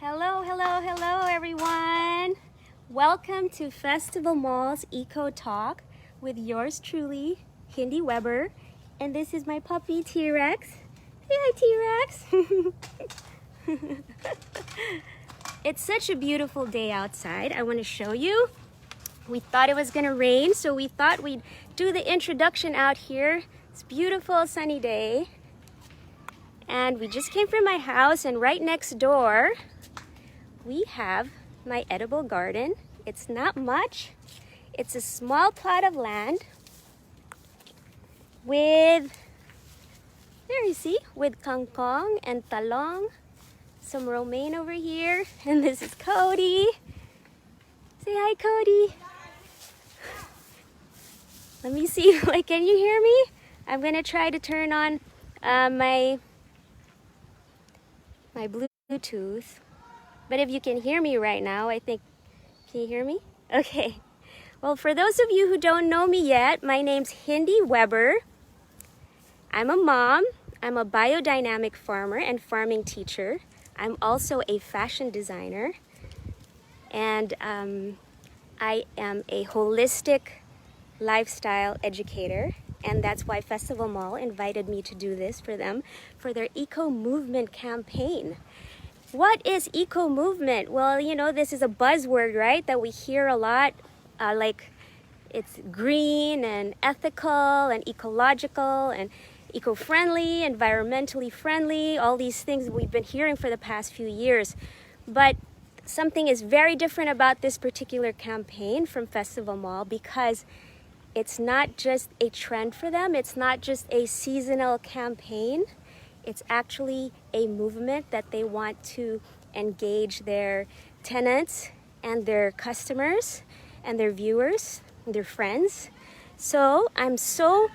Hello, hello, hello everyone. Welcome to Festival Mall's Eco Talk with yours truly, Hindy Weber. And this is my puppy, T-Rex. Say hi, T-Rex. It's such a beautiful day outside. I want to show you. We thought it was going to rain, so we thought we'd do the introduction out here. It's a beautiful sunny day. And we just came from my house, and right next door, we have my edible garden. It's not much. It's a small plot of land with, there you see, with kangkong and talong, some romaine over here, and this is Cody. Say hi, Cody. Let me see, like, can you hear me? I'm gonna try to turn on my Bluetooth. But if you can hear me right now, I think, can you hear me? Okay. Well, for those of you who don't know me yet, my name's Hindy Weber. I'm a mom. I'm a biodynamic farmer and farming teacher. I'm also a fashion designer. And I am a holistic lifestyle educator. And that's why Festival Mall invited me to do this for them for their Ecomovement campaign. What is eco-movement? Well, you know, this is a buzzword, right? That we hear a lot, like it's green and ethical and ecological and eco-friendly, environmentally friendly, all these things we've been hearing for the past few years. But something is very different about this particular campaign from Festival Mall because it's not just a trend for them. It's not just a seasonal campaign. It's actually a movement that they want to engage their tenants and their customers and their viewers and their friends. So I'm so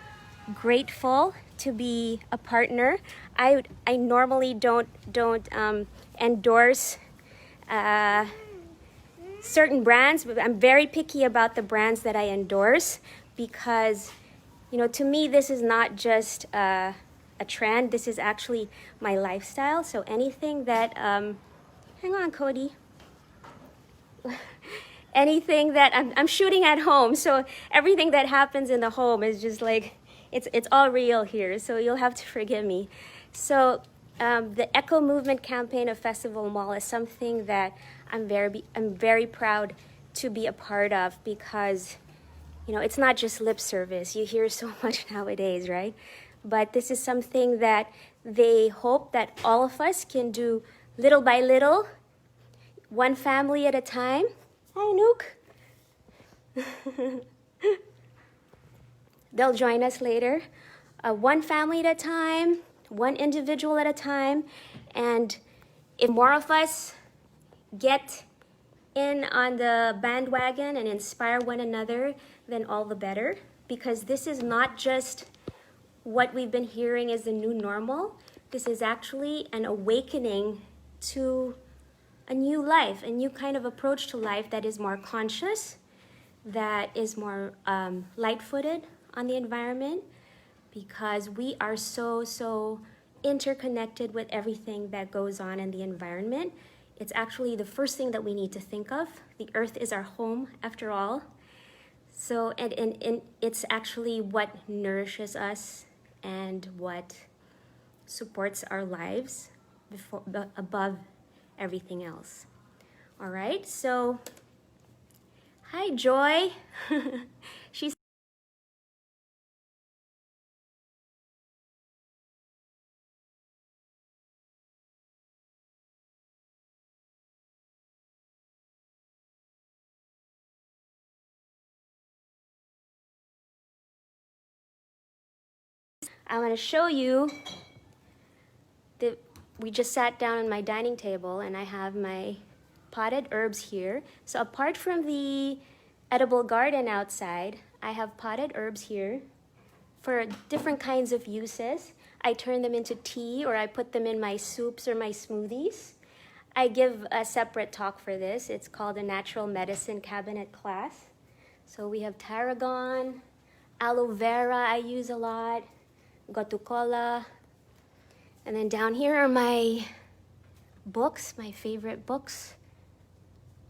grateful to be a partner. I normally don't endorse certain brands, but I'm very picky about the brands that I endorse because, you know, to me this is not just a trend. This is actually my lifestyle. So anything that, hang on, Cody. Anything that I'm shooting at home. So everything that happens in the home is just like, it's all real here. So you'll have to forgive me. So the Eco-Movement campaign of Festival Mall is something that I'm very proud to be a part of because, you know, it's not just lip service. You hear so much nowadays, right? But this is something that they hope that all of us can do little by little, one family at a time. Hi, Nook. They'll join us later. One family at a time, one individual at a time. And if more of us get in on the bandwagon and inspire one another, then all the better. Because this is not just what we've been hearing is the new normal. This is actually an awakening to a new life, a new kind of approach to life that is more conscious, that is more light-footed on the environment, because we are so interconnected with everything that goes on in the environment. It's actually the first thing that we need to think of. The earth is our home, after all. So, and it's actually what nourishes us and what supports our lives above everything else. All right, so hi, Joy. She's I want to show you that we just sat down on my dining table and I have my potted herbs here. So apart from the edible garden outside, I have potted herbs here for different kinds of uses. I turn them into tea or I put them in my soups or my smoothies. I give a separate talk for this. It's called a natural medicine cabinet class. So we have tarragon, aloe vera I use a lot, gotu kola, and then down here are my books, my favorite books,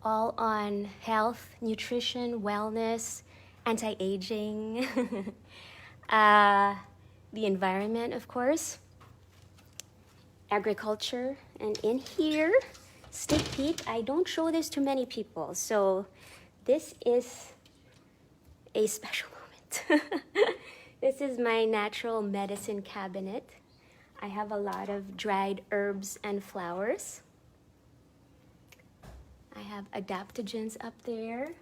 all on health, nutrition, wellness, anti-aging, the environment, of course, agriculture. And in here, sneak peek, I don't show this to many people, so this is a special moment. This is my natural medicine cabinet. I have a lot of dried herbs and flowers. I have adaptogens up there.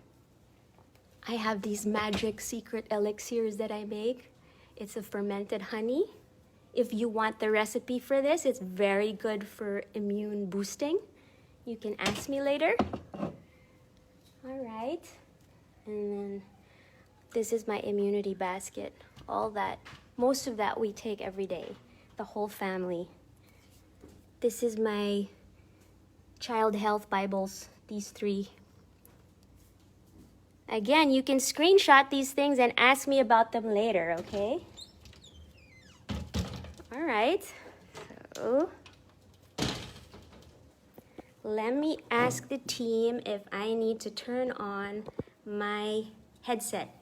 I have these magic secret elixirs that I make. It's a fermented honey. If you want the recipe for this, it's very good for immune boosting. You can ask me later. All right. And then this is my immunity basket. All that, most of that we take every day, the whole family. This is my child health Bibles, these 3. Again, you can screenshot these things and ask me about them later, okay? All right, so let me ask the team if I need to turn on my headset.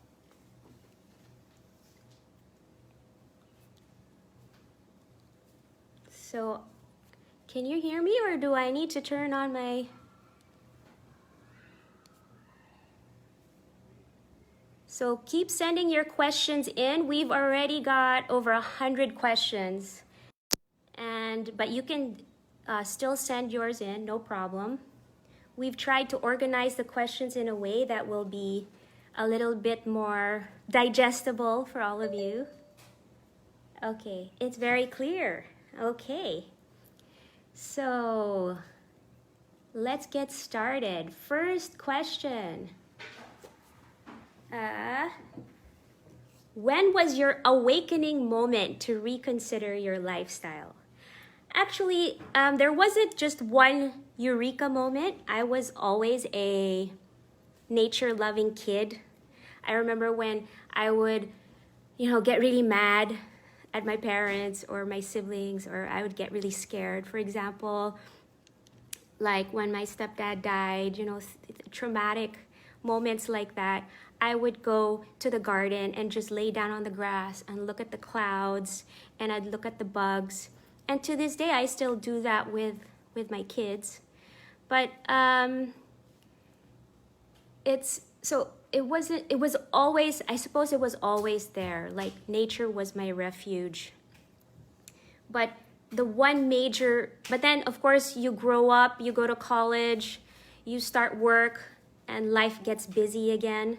So, can you hear me, or do I need to turn on my... So keep sending your questions in. We've already got over 100 questions. But you can still send yours in, no problem. We've tried to organize the questions in a way that will be a little bit more digestible for all of you. Okay, it's very clear. Okay, so let's get started. First question. When was your awakening moment to reconsider your lifestyle? Actually, there wasn't just one eureka moment. I was always a nature-loving kid. I remember when I would, get really mad at my parents or my siblings, or I would get really scared. For example, like when my stepdad died, traumatic moments like that, I would go to the garden and just lay down on the grass and look at the clouds, and I'd look at the bugs. And to this day, I still do that with my kids. But it was always, I suppose it was always there. Like, nature was my refuge. But then of course you grow up, you go to college, you start work, and life gets busy again.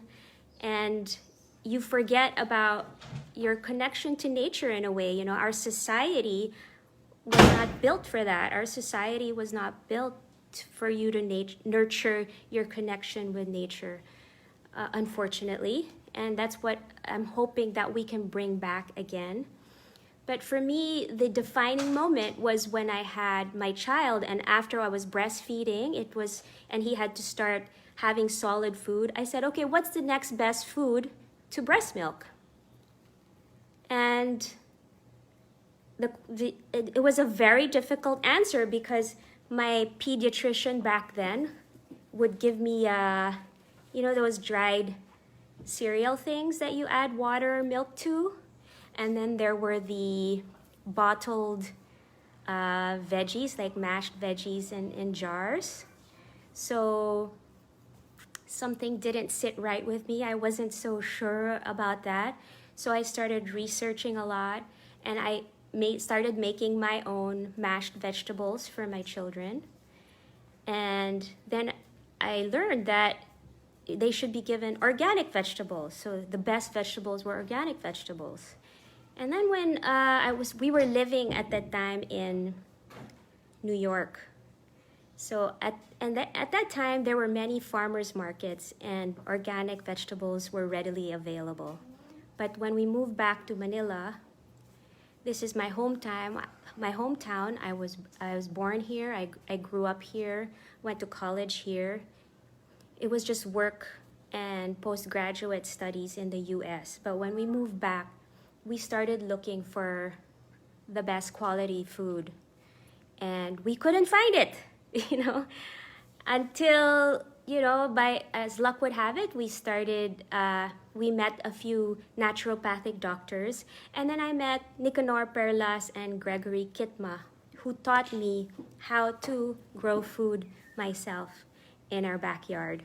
And you forget about your connection to nature in a way. Our society was not built for that. Our society was not built for you to nurture your connection with nature, unfortunately. And that's what I'm hoping that we can bring back again. But for me, the defining moment was when I had my child, and after I was breastfeeding, and he had to start having solid food. I said, okay, what's the next best food to breast milk? And it was a very difficult answer, because my pediatrician back then would give me, those dried cereal things that you add water or milk to. And then there were the bottled veggies, like mashed veggies in jars. So something didn't sit right with me. I wasn't so sure about that. So I started researching a lot, and I started making my own mashed vegetables for my children. And then I learned that they should be given organic vegetables. So the best vegetables were organic vegetables. And then when we were living at that time in New York. So at that time, there were many farmers markets, and organic vegetables were readily available. But when we moved back to Manila, this is my hometown. I was born here. I grew up here, went to college here. It was just work and postgraduate studies in the US. But when we moved back, we started looking for the best quality food. and we couldn't find it, until, as luck would have it, we met a few naturopathic doctors, and then I met Nicanor Perlas and Gregory Kitma, who taught me how to grow food myself in our backyard.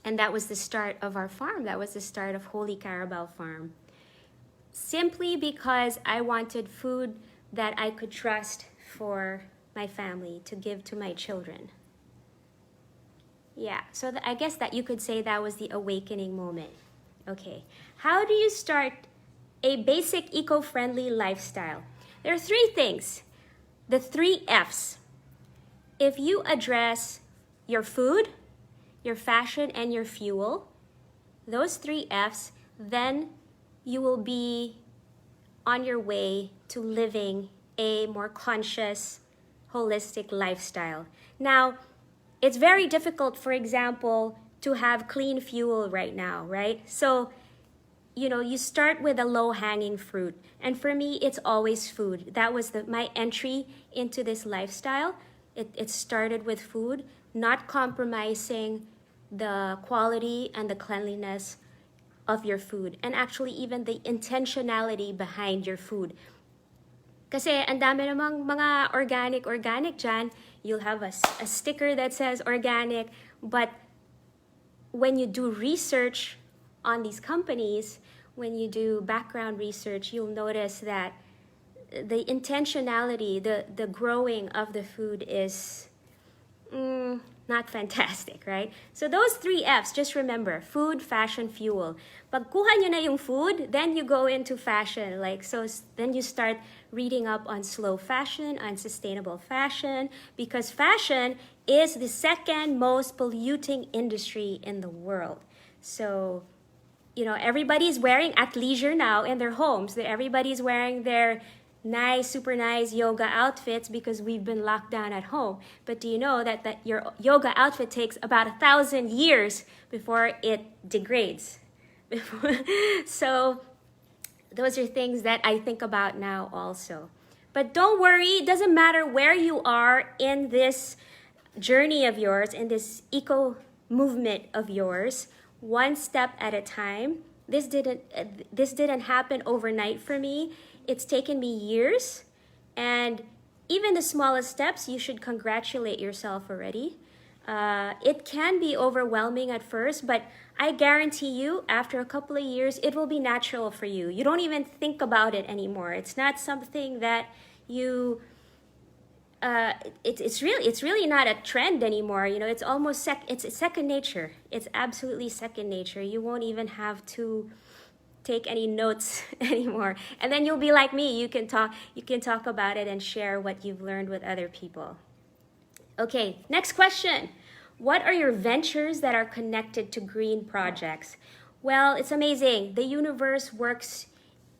And that was the start of our farm. That was the start of Holy Carabao Farm. Simply because I wanted food that I could trust for my family to give to my children. Yeah, so I guess that you could say that was the awakening moment. Okay, how do you start a basic eco-friendly lifestyle? There are three things, the 3 F's. If you address your food, your fashion, and your fuel, those 3 F's, then you will be on your way to living a more conscious, holistic lifestyle. Now, it's very difficult, for example, to have clean fuel right now, right? So, you start with a low-hanging fruit. And for me, it's always food. That was my entry into this lifestyle. It started with food, not compromising the quality and the cleanliness of your food, and actually even the intentionality behind your food. Kasi ang dami namang mga organic dyan. You'll have a sticker that says organic, but when you do research on these companies, when you do background research, you'll notice that the intentionality, the growing of the food is not fantastic, right? So those 3 F's, just remember, food, fashion, fuel. Pag kuha nyo na yung food, then you go into fashion. Then you start reading up on slow fashion, on sustainable fashion, because fashion is the second most polluting industry in the world. So, everybody's wearing athleisure now in their homes. Everybody's wearing their super nice yoga outfits because we've been locked down at home. But do you know that your yoga outfit takes about 1,000 years before it degrades? So those are things that I think about now also. But don't worry, it doesn't matter where you are in this journey of yours, in this eco movement of yours, one step at a time. This didn't happen overnight for me. It's taken me years, and even the smallest steps, you should congratulate yourself already. It can be overwhelming at first, but I guarantee you, after a couple of years, it will be natural for you. You don't even think about it anymore. It's not something that you. It's really not a trend anymore. It's almost it's second nature. It's absolutely second nature. You won't even have to take any notes anymore, and then you'll be like me. You can talk about it and share what you've learned with other people. Okay, next question. What are your ventures that are connected to green projects? Well, it's amazing. The universe works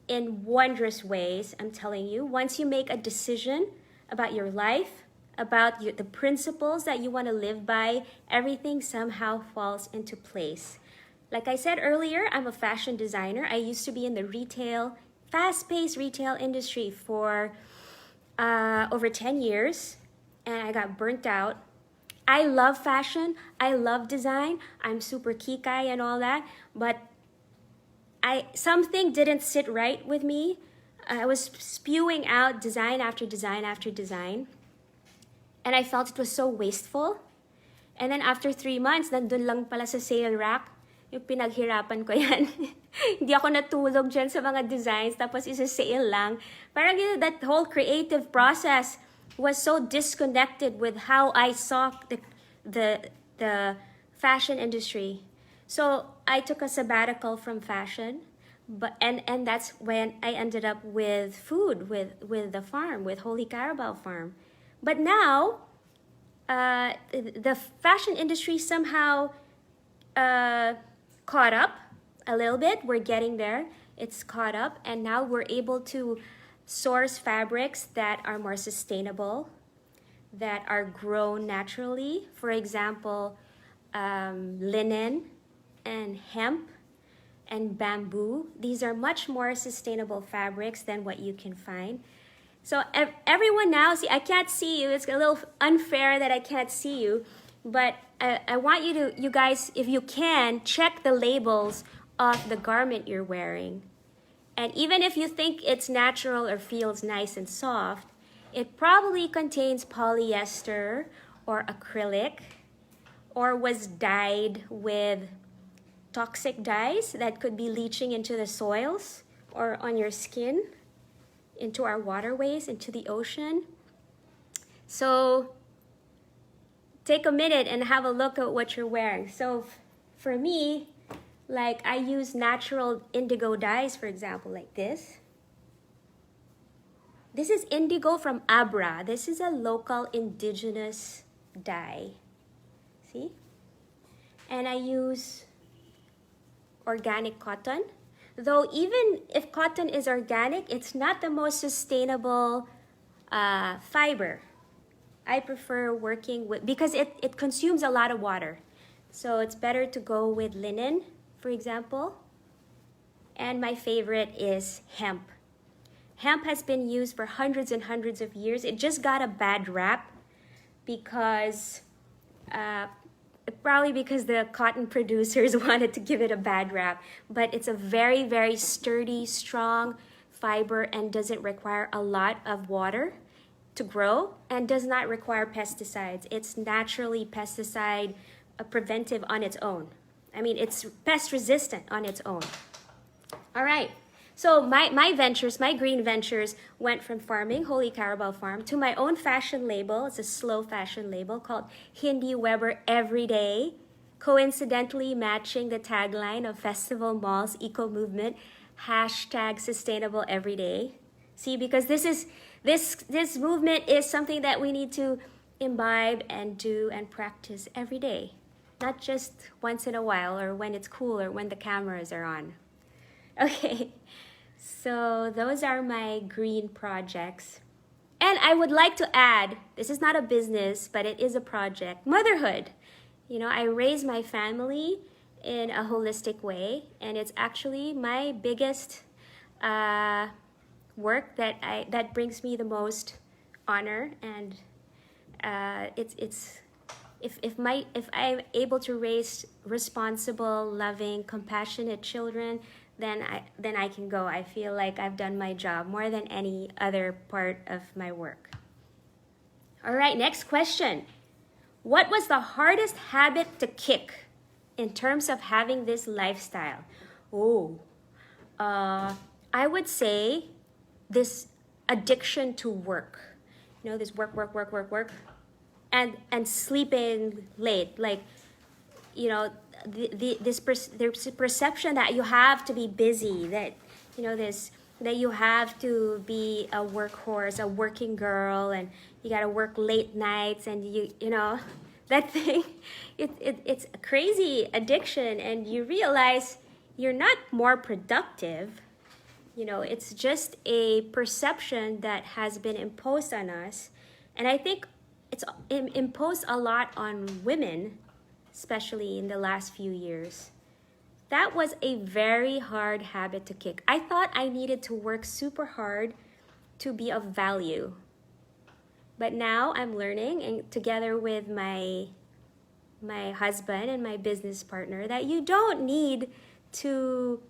in wondrous ways, I'm telling you. Once you make a decision about your life, about the principles that you want to live by, everything somehow falls into place. Like I said earlier, I'm a fashion designer. I used to be in the fast-paced retail industry for over 10 years, and I got burnt out. I love fashion. I love design. I'm super kikai and all that, but something didn't sit right with me. I was spewing out design after design after design, and I felt it was so wasteful. And then after 3 months, nandun lang pala sa sale rack, yung pinaghirapan ko yan. Hindi ako natulog dyan sa mga designs, tapos isa-sale lang. Parang that whole creative process was so disconnected with how I saw the fashion industry. So I took a sabbatical from fashion, and that's when I ended up with food, with the farm, with Holy Carabao Farm. But now, the fashion industry somehow caught up a little bit. We're getting there. It's caught up, and now we're able to source fabrics that are more sustainable, that are grown naturally. For example, linen and hemp and bamboo. These are much more sustainable fabrics than what you can find. So everyone now, see, I can't see you. It's a little unfair that I can't see you, but I want you guys, if you can, check the labels of the garment you're wearing. And even if you think it's natural or feels nice and soft, it probably contains polyester or acrylic or was dyed with toxic dyes that could be leaching into the soils or on your skin, into our waterways, into the ocean. So take a minute and have a look at what you're wearing. So for me, like I use natural indigo dyes, for example, like this. This is indigo from Abra. This is a local indigenous dye. See? And I use organic cotton. Though even if cotton is organic, it's not the most sustainable fiber. I prefer working with, because it consumes a lot of water. So it's better to go with linen, for example. And my favorite is hemp. Hemp has been used for hundreds and hundreds of years. It just got a bad rap because probably because the cotton producers wanted to give it a bad rap, but it's a very, very sturdy, strong fiber and doesn't require a lot of water to grow and does not require pesticides. It's naturally pesticide preventive on its own. I mean, it's pest resistant on its own. All right. So my ventures, my green ventures went from farming, Holy Carabao Farm, to my own fashion label. It's a slow fashion label called Hindy Weber Every Day, coincidentally matching the tagline of Festival Mall's Ecomovement, #sustainable everyday. See, because this movement is something that we need to imbibe and do and practice every day, not just once in a while or when it's cool or when the cameras are on. Okay, so those are my green projects. And I would like to add, this is not a business, but it is a project, motherhood. You know, I raise my family in a holistic way, and it's actually my biggest work that brings me the most honor. And if I'm able to raise responsible, loving, compassionate children, then I can go. I feel like I've done my job more than any other part of my work. All right, next question. What was the hardest habit to kick in terms of having this lifestyle? I would say this addiction to work. You know, this work, and sleeping late. Like, you know, this perception that you have to be busy, that, you know, that you have to be a workhorse, a working girl, and you got to work late nights, and you know, that thing, it's a crazy addiction, and you realize you're not more productive. You know, it's just a perception that has been imposed on us, and I think it's imposed a lot on women, especially in the last few years. That was a very hard habit to kick. I thought I needed to work super hard to be of value. But now I'm learning, and together with my husband and my business partner, that you don't need to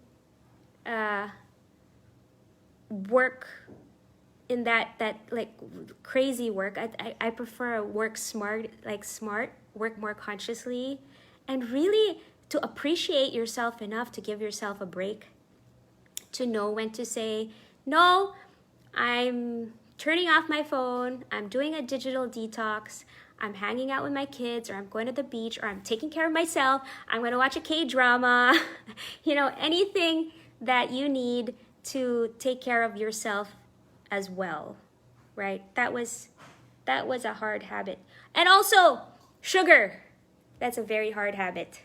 work in that like crazy work. I prefer work smart, work more consciously, and really to appreciate yourself enough to give yourself a break, to know when to say, no, I'm turning off my phone, I'm doing a digital detox, I'm hanging out with my kids, or I'm going to the beach, or I'm taking care of myself, I'm going to watch a K-drama, you know, anything that you need to take care of yourself as well, right? That was a hard habit. And also, sugar. That's a very hard habit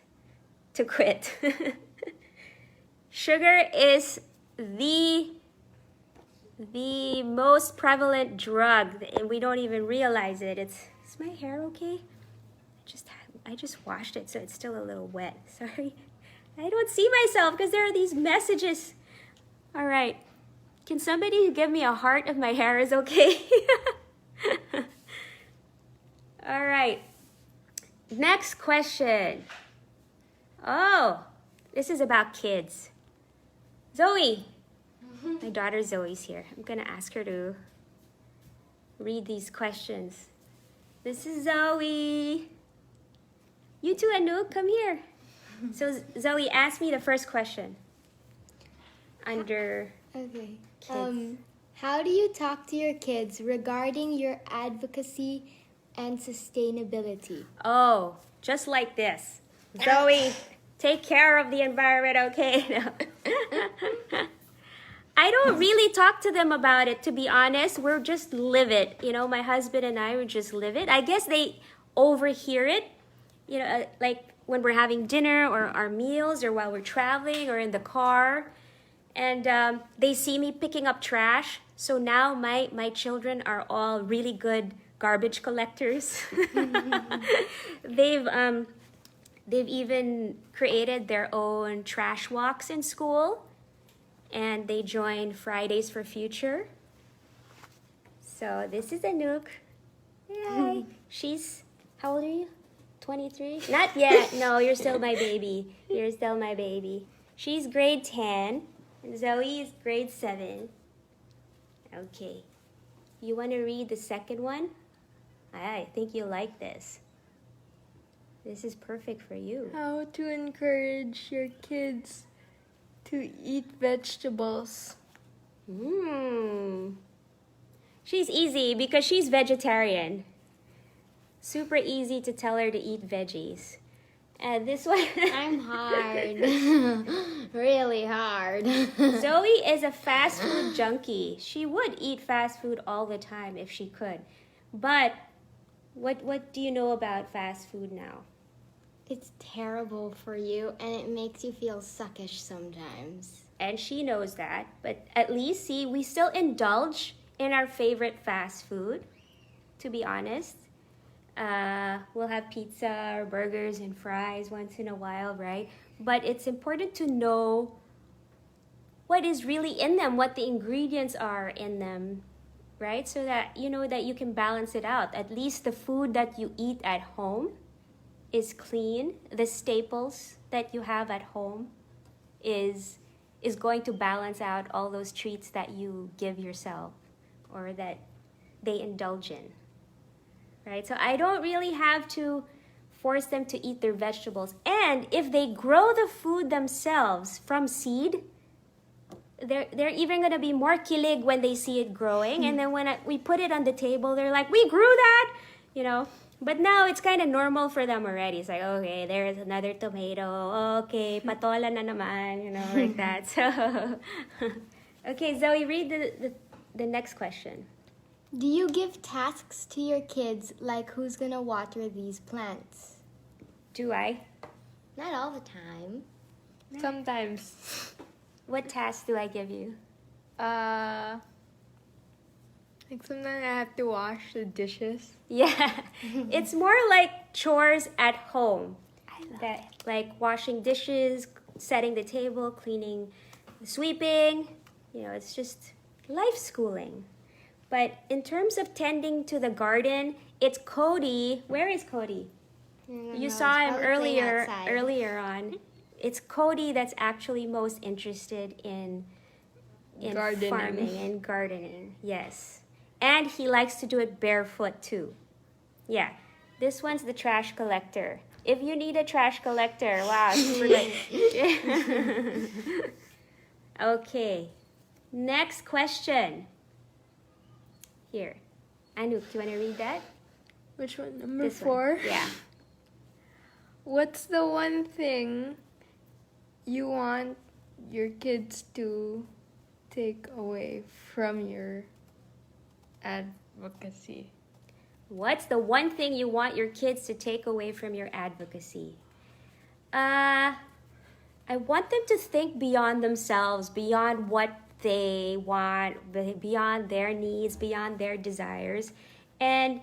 to quit. Sugar is the most prevalent drug, and we don't even realize it. Is my hair okay? I just washed it, so it's still a little wet. Sorry. I don't see myself because there are these messages. All right. Can somebody give me a heart if my hair is okay? All right. Next question. Oh, this is about kids. Zoe. My daughter Zoe's here. I'm going to ask her to read these questions. This is Zoe. You too, Anouk, come here. So Zoe, ask me the first question. Under Okay. kids. How do you talk to your kids regarding your advocacy and sustainability? Oh, just like this. Zoe, take care of the environment, okay? No. I don't really talk to them about it, to be honest. We're just live it. You know, my husband and I would just live it. I guess they overhear it, you know, like when we're having dinner or our meals or while we're traveling or in the car. And they see me picking up trash. So now my children are all really good garbage collectors. They've even created their own trash walks in school. And they joined Fridays for Future. So this is Anouk. Hi. She's, how old are you? 23? Not yet. No, you're still my baby. You're still my baby. She's grade 10. And Zoe is grade 7. Okay. You want to read the second one? I think you like this. This is perfect for you. How to encourage your kids to eat vegetables. She's easy because she's vegetarian. Super easy to tell her to eat veggies. And this one... I'm hard. Really hard. Zoe is a fast food junkie. She would eat fast food all the time if she could. But what do you know about fast food now? It's terrible for you, and it makes you feel suckish sometimes. And she knows that. But at least, see, we still indulge in our favorite fast food, to be honest. We'll have pizza or burgers and fries once in a while, right? But it's important to know what is really in them, what the ingredients are in them, right? So that you know that you can balance it out. At least the food that you eat at home is clean. The staples that you have at home is going to balance out all those treats that you give yourself or that they indulge in. Right? So I don't really have to force them to eat their vegetables. And if they grow the food themselves from seed, they're even going to be more kilig when they see it growing. And then when we put it on the table, they're like, we grew that, you know. But now it's kind of normal for them already. It's like, okay, there's another tomato. Okay, patola na naman, you know, like that. So, okay, Zoe, read the next question. Do you give tasks to your kids, like who's gonna water these plants? Do I? Not all the time. Sometimes. What task do I give you? Like sometimes I have to wash the dishes. Yeah, it's more like chores at home. I love that, like washing dishes, setting the table, cleaning, sweeping. You know, it's just life schooling. But in terms of tending to the garden, it's Cody. Where is Cody? You saw him earlier on. It's Cody that's actually most interested in Gardening. farming and gardening. Yes. And he likes to do it barefoot too. Yeah. This one's the trash collector. If you need a trash collector, wow, super good. Okay. Next question. Here. Anouk, do you want to read that? Which one? Number This 4? one. Yeah. What's the one thing you want your kids to take away from your advocacy? What's the one thing you want your kids to take away from your advocacy? I want them to think beyond themselves, beyond what they want, beyond their needs, beyond their desires. And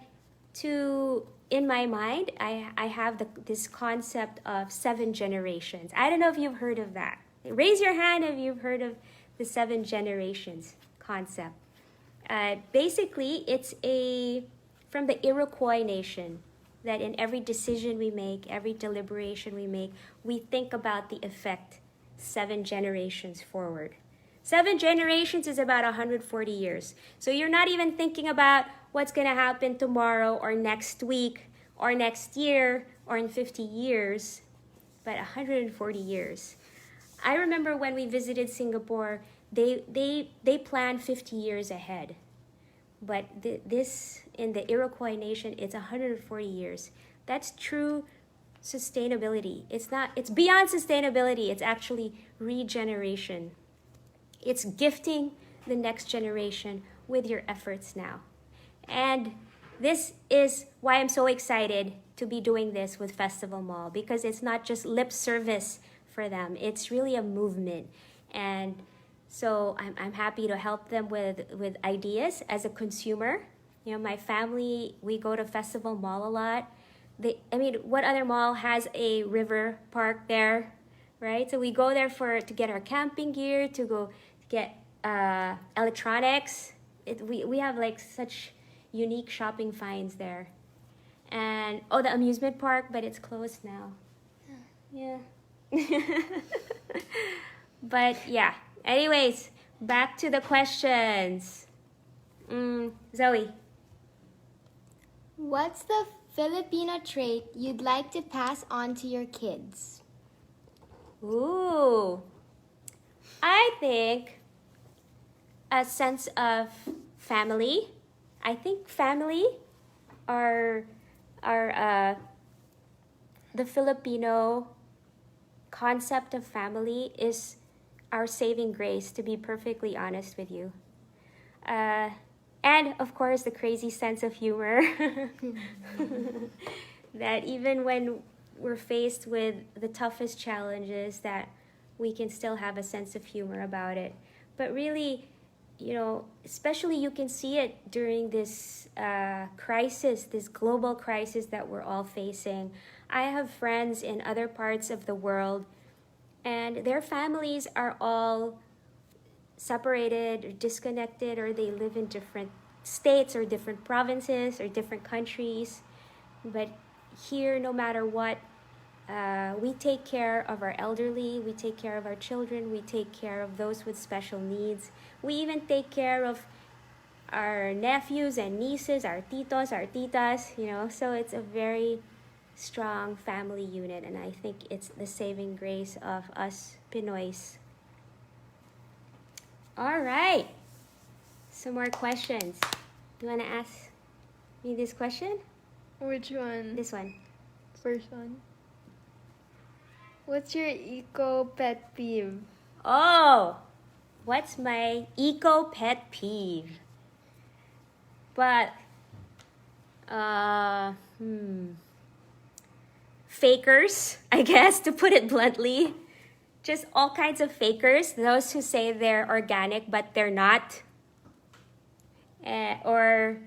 in my mind, I have this concept of 7 generations. I don't know if you've heard of that. Raise your hand if you've heard of the 7 generations concept. Basically, it's from the Iroquois nation, that in every decision we make, every deliberation we make, we think about the effect 7 generations forward. 7 generations is about 140 years. So you're not even thinking about what's going to happen tomorrow or next week or next year or in 50 years, but 140 years. I remember when we visited Singapore, they plan 50 years ahead. But this, in the Iroquois nation, it's 140 years. That's true sustainability. It's beyond sustainability. It's actually regeneration. It's gifting the next generation with your efforts now. And this is why I'm so excited to be doing this with Festival Mall, because it's not just lip service for them. It's really a movement. And so I'm happy to help them with ideas as a consumer. You know, my family, we go to Festival Mall a lot. What other mall has a river park there, right? So we go there to get our camping gear, to go get electronics. We have like such unique shopping finds there. And the amusement park, but it's closed now. Yeah. But yeah. Anyways, back to the questions. Zoe. What's the Filipino trait you'd like to pass on to your kids? Ooh. I think a sense of family. I think family are the Filipino concept of family is our saving grace, to be perfectly honest with you. And of course, the crazy sense of humor. That even when we're faced with the toughest challenges, that we can still have a sense of humor about it. But really, you know, especially you can see it during this crisis, this global crisis that we're all facing. I have friends in other parts of the world, and their families are all separated or disconnected, or they live in different states or different provinces or different countries. But here, no matter what, we take care of our elderly, we take care of our children, we take care of those with special needs. We even take care of our nephews and nieces, our titos, our titas, you know. So it's a very strong family unit, and I think it's the saving grace of us Pinoys. All right. Some more questions. Do you want to ask me this question? Which one? This one. First one. What's your eco pet peeve? Oh, what's my eco pet peeve? But, fakers, I guess, to put it bluntly. Just all kinds of fakers. Those who say they're organic, but they're not. Or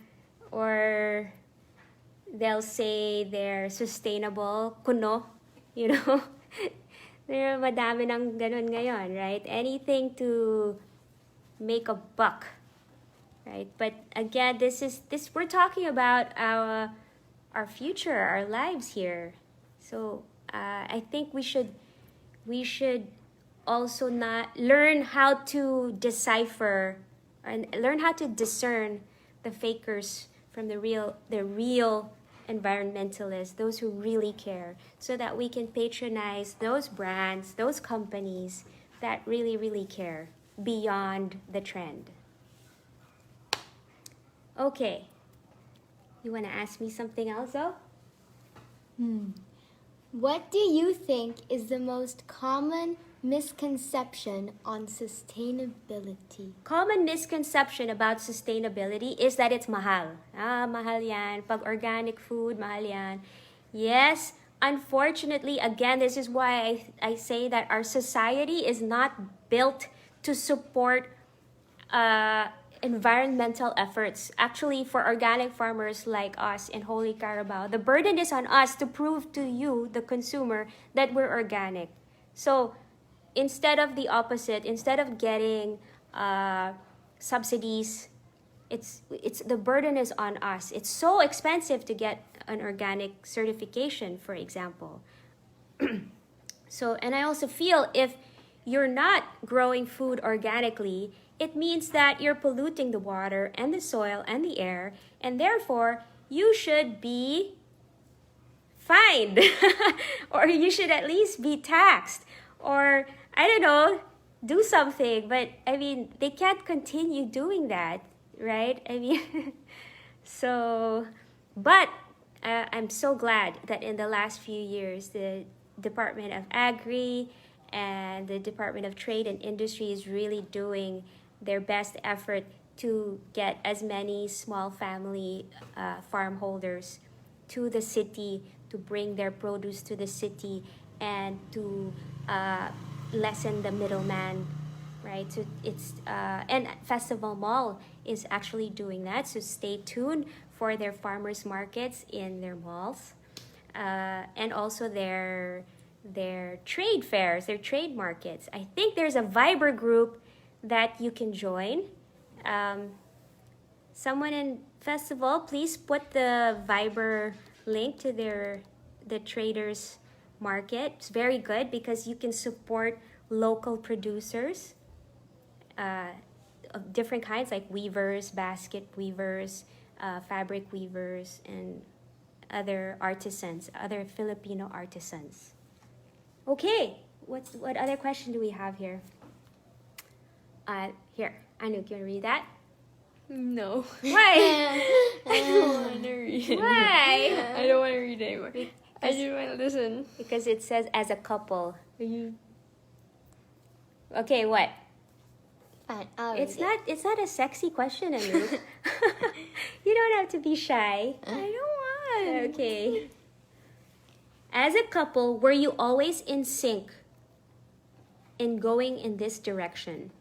they'll say they're sustainable, kuno, you know. There madami ng ganun ngayon, right? Anything to make a buck, right? But again, we're talking about our future, our lives here. So I think we should also not learn how to decipher and learn how to discern the fakers from the real environmentalists, those who really care, so that we can patronize those brands, those companies that really, really care beyond the trend. Okay. You want to ask me something else, though? What do you think is the most common misconception on sustainability? Common misconception about sustainability is that it's mahal. Mahal yan. Pag organic food, mahal yan. Yes, unfortunately, again, this is why I say that our society is not built to support environmental efforts. Actually, for organic farmers like us in Holy Carabao, the burden is on us to prove to you, the consumer, that we're organic. So instead of the opposite, instead of getting subsidies. It's the burden is on us. It's so expensive to get an organic certification, for example. So, and I also feel if you're not growing food organically, it means that you're polluting the water and the soil and the air, and therefore you should be fined or you should at least be taxed, or I don't know, do something. But I mean, they can't continue doing that, right? I mean, so, but I'm so glad that in the last few years, the Department of Agri and the Department of Trade and Industry is really doing their best effort to get as many small family farm holders to the city, to bring their produce to the city, and to lessen the middleman, right? So it's and Festival Mall is actually doing that. So stay tuned for their farmers markets in their malls, and also their trade fairs, their trade markets. I think there's a Viber group that you can join. Someone in Festival, please put the Viber link to the traders market. It's very good because you can support local producers of different kinds, like weavers, basket weavers, fabric weavers, and other artisans, other Filipino artisans. Okay, what other question do we have here? Here, Anouk, you want to read that? No. Why? I don't want to read. Why? I don't want to read anymore. I just want to listen. Because it says as a couple. Are you? Okay, what? Fine, I'll It's read it. not a sexy question, Anouk. You don't have to be shy. I don't want. Okay. As a couple, were you always in sync in going in this direction?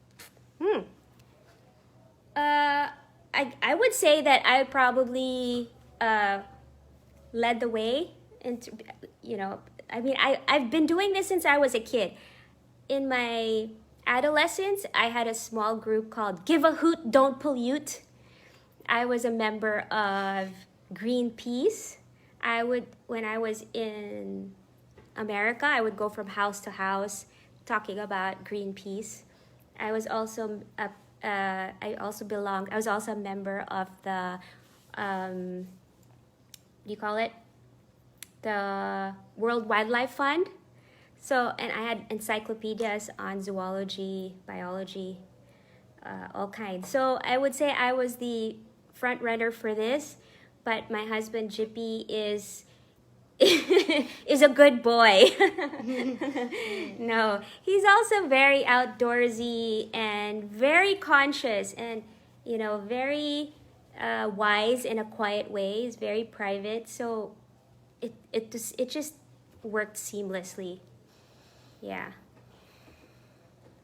I would say that I probably led the way into, I mean, I've been doing this since I was a kid. In my adolescence, I had a small group called Give a Hoot, Don't Pollute. I was a member of Greenpeace. When I was in America, I would go from house to house talking about Greenpeace. I was also I was also a member of the what do you call it? The World Wildlife Fund. So, and I had encyclopedias on zoology, biology, all kinds. So I would say I was the front runner for this, but my husband Jippy is is a good boy. No, he's also very outdoorsy and very conscious, and very wise in a quiet way. He's very private, so it just worked seamlessly. Yeah.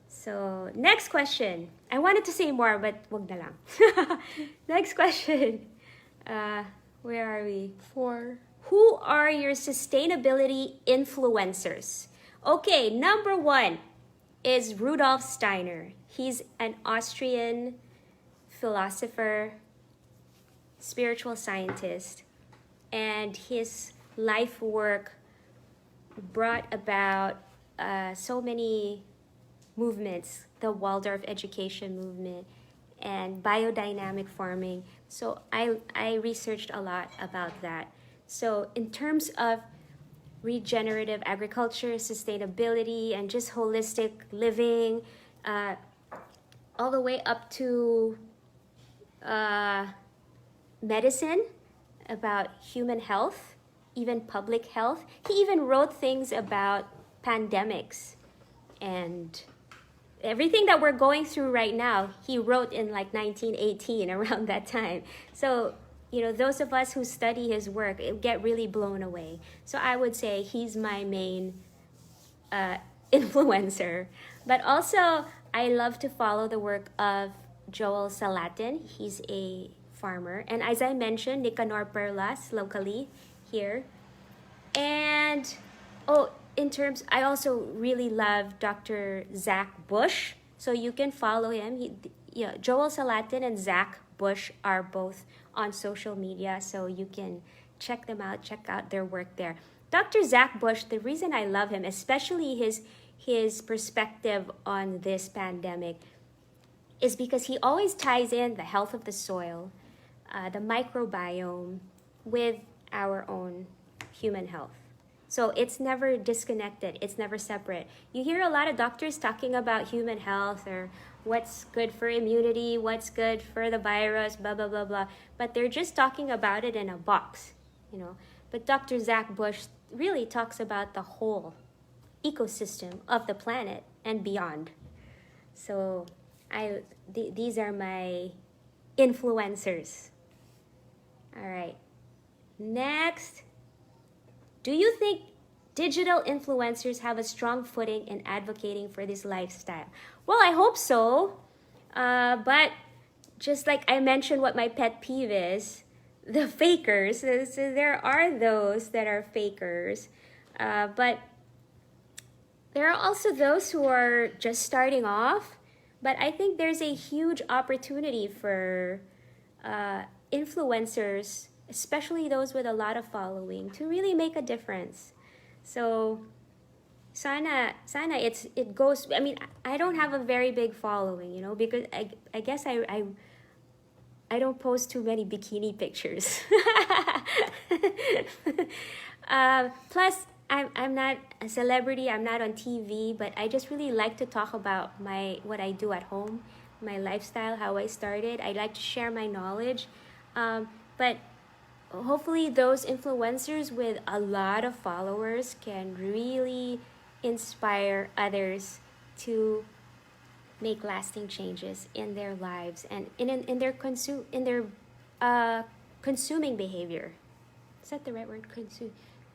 So next question. I wanted to say more, but wag na lang. Next question. Where are we? 4. Who are your sustainability influencers? Okay, number 1 is Rudolf Steiner. He's an Austrian philosopher, spiritual scientist, and his life work brought about so many movements, the Waldorf education movement and biodynamic farming. So I researched a lot about that. So in terms of regenerative agriculture, sustainability, and just holistic living, all the way up to medicine, about human health, even public health. He even wrote things about pandemics and everything that we're going through right now. He wrote in like 1918, around that time. So those of us who study his work get really blown away. So I would say he's my main influencer. But also, I love to follow the work of Joel Salatin. He's a farmer. And as I mentioned, Nicanor Perlas, locally here. And, I also really love Dr. Zach Bush. So you can follow him. yeah, Joel Salatin and Zach Bush are both on social media, so you can check them out, check out their work there. Dr. Zach Bush, the reason I love him, especially his perspective on this pandemic, is because he always ties in the health of the soil, the microbiome, with our own human health. So it's never disconnected, it's never separate. You hear a lot of doctors talking about human health or what's good for immunity, what's good for the virus, blah, blah, blah, blah. But they're just talking about it in a box, you know. But Dr. Zach Bush really talks about the whole ecosystem of the planet and beyond. So these are my influencers. All right. Next. Do you think digital influencers have a strong footing in advocating for this lifestyle? Well, I hope so. But just like I mentioned what my pet peeve is, the fakers. So there are those that are fakers. But there are also those who are just starting off. But I think there's a huge opportunity for influencers, especially those with a lot of following, to really make a difference. So sana it goes. I mean, I don't have a very big following, you know, because I guess I don't post too many bikini pictures. Plus, I'm not a celebrity. I'm not on TV, but I just really like to talk about what I do at home, my lifestyle, how I started. I like to share my knowledge, but hopefully those influencers with a lot of followers can really inspire others to make lasting changes in their lives and in their consuming behavior. Is that the right word?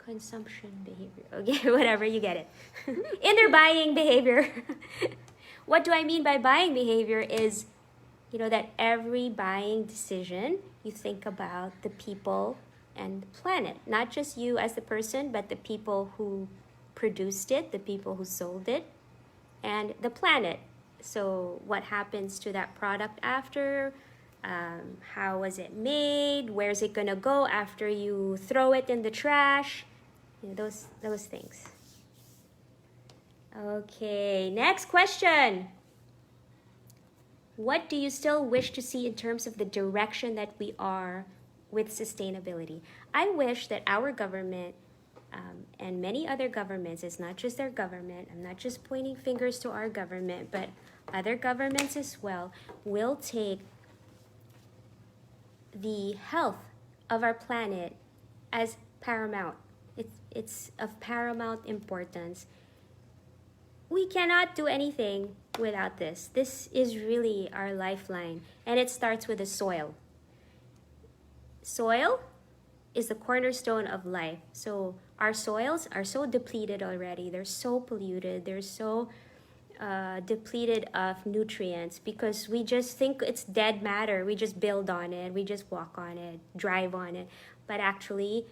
Consumption behavior. Okay, whatever, you get it. In their buying behavior. What do I mean by buying behavior is, you know, that every buying decision, you think about the people and the planet. Not just you as the person, but the people who produced it, the people who sold it, and the planet. So what happens to that product after? How was it made? Where's it gonna go after you throw it in the trash? You know, those things. Okay, next question. What do you still wish to see in terms of the direction that we are with sustainability? I wish that our government and many other governments, it's not just their government, I'm not just pointing fingers to our government, but other governments as well, will take the health of our planet as paramount. It's of paramount importance. We cannot do anything without this. This is really our lifeline, and it starts with the soil. Soil is the cornerstone of life. So our soils are so depleted already. They're so polluted. They're so depleted of nutrients because we just think it's dead matter. We just build on it. We just walk on it, drive on it. But actually,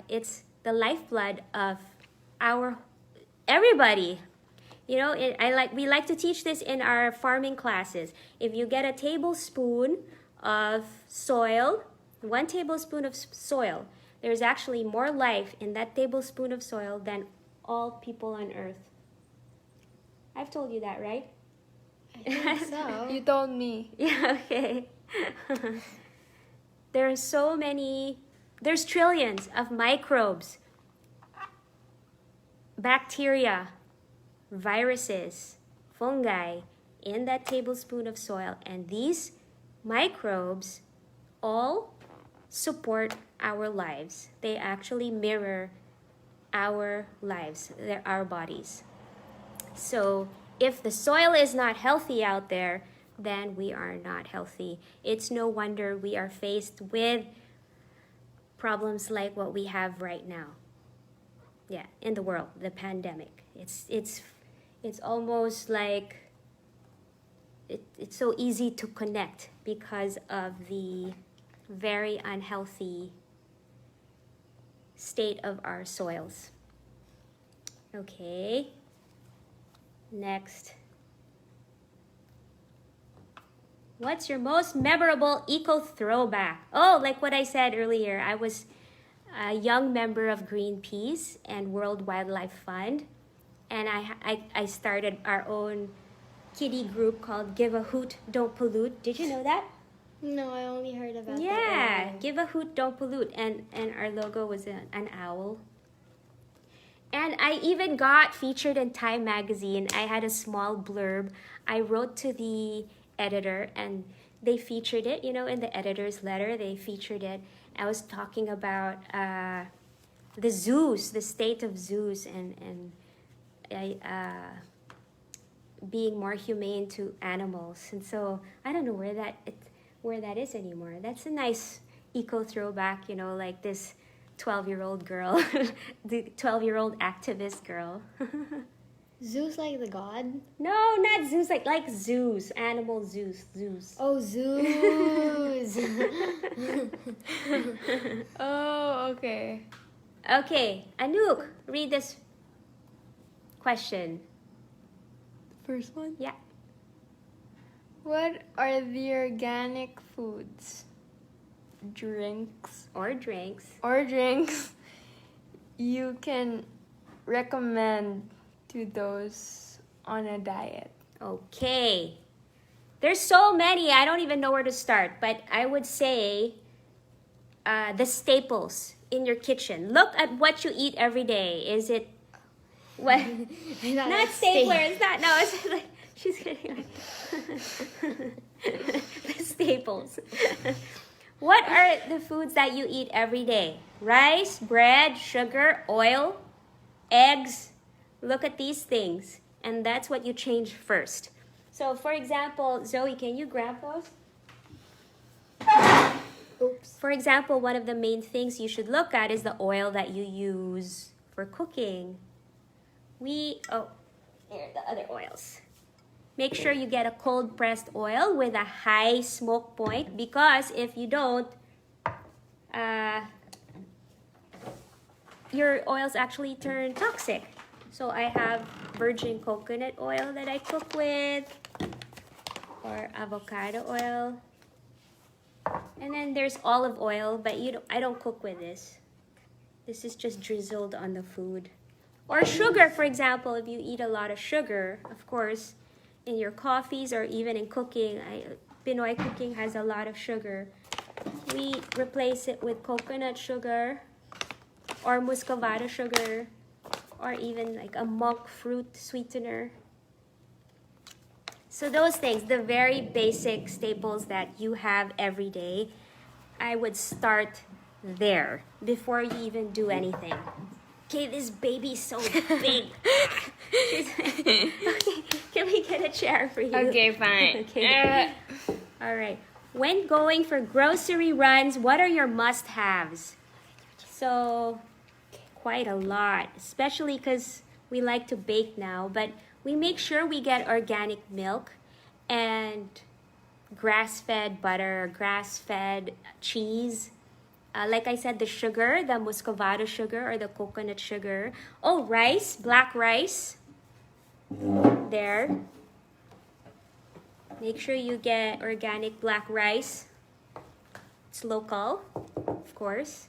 it's the lifeblood of everybody. You know, we like to teach this in our farming classes. If you get a tablespoon of soil, 1 tablespoon of soil, there's actually more life in that tablespoon of soil than all people on earth. I've told you that, right? I think so. You told me. Yeah, okay. There's trillions of microbes, bacteria, viruses, fungi in that tablespoon of soil. And these microbes all support our lives. They actually mirror our lives, our bodies. So if the soil is not healthy out there, then we are not healthy. It's no wonder we are faced with problems like what we have right now. Yeah, in the world, the pandemic. It's almost like it's so easy to connect because of the very unhealthy state of our soils. Okay. Next. What's your most memorable eco throwback? Oh, like what I said earlier, I was a young member of Greenpeace and World Wildlife Fund, and I started our own kiddie group called Give a Hoot, Don't Pollute. Did you know that? No, I only heard about that. Yeah, Give a Hoot, Don't Pollute, and our logo was an owl. And I even got featured in Time magazine. I had a small blurb. I wrote to the editor and they featured it, in the editor's letter, they featured it. I was talking about the zoos, the state of zoos, and being more humane to animals. And so I don't know where that is anymore. That's a nice eco throwback, like this 12-year-old girl, the 12-year-old activist girl. Zeus like the god? No, not zoos, like zoos, animal zoos. Oh, zoos. Oh, okay. Okay, Anouk, read this question. First one. Yeah. What are the organic foods, drinks, Or drinks. you can recommend to those on a diet? Okay. There's so many, I don't even know where to start, but I would say the staples in your kitchen. Look at what you eat every day. Is it what? Not stapler. It's not. No, it's like she's getting the staples. What are the foods that you eat every day? Rice, bread, sugar, oil, eggs. Look at these things, and that's what you change first. So, for example, Zoe, can you grab those? Oops. For example, one of the main things you should look at is the oil that you use for cooking. Here are the other oils. Make sure you get a cold pressed oil with a high smoke point, because if you don't, your oils actually turn toxic. So I have virgin coconut oil that I cook with, or avocado oil. And then there's olive oil, but I don't cook with this. This is just drizzled on the food. Or sugar, for example, if you eat a lot of sugar, of course, in your coffees or even in cooking, Pinoy cooking has a lot of sugar. We replace it with coconut sugar or muscovado sugar or even like a monk fruit sweetener. So those things, the very basic staples that you have every day, I would start there before you even do anything. Okay, this baby's so big. Okay, can we get a chair for you? Okay, fine. Okay. All right. When going for grocery runs, what are your must-haves? So, quite a lot, especially because we like to bake now, but we make sure we get organic milk and grass-fed butter, grass-fed cheese. Like I said, the sugar, the muscovado sugar or the coconut sugar. Oh, rice, black rice. There. Make sure you get organic black rice. It's local, of course.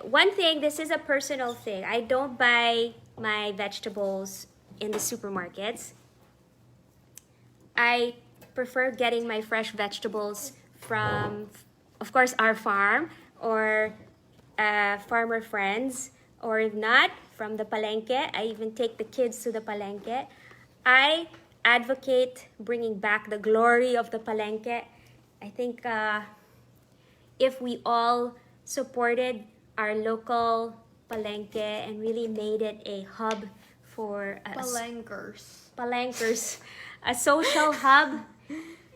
One thing, this is a personal thing. I don't buy my vegetables in the supermarkets. I prefer getting my fresh vegetables from, of course, our farm or farmer friends, or if not, from the palengke. I even take the kids to the palengke. I advocate bringing back the glory of the palengke. I think if we all supported our local palengke and really made it a hub for palankers, a social hub,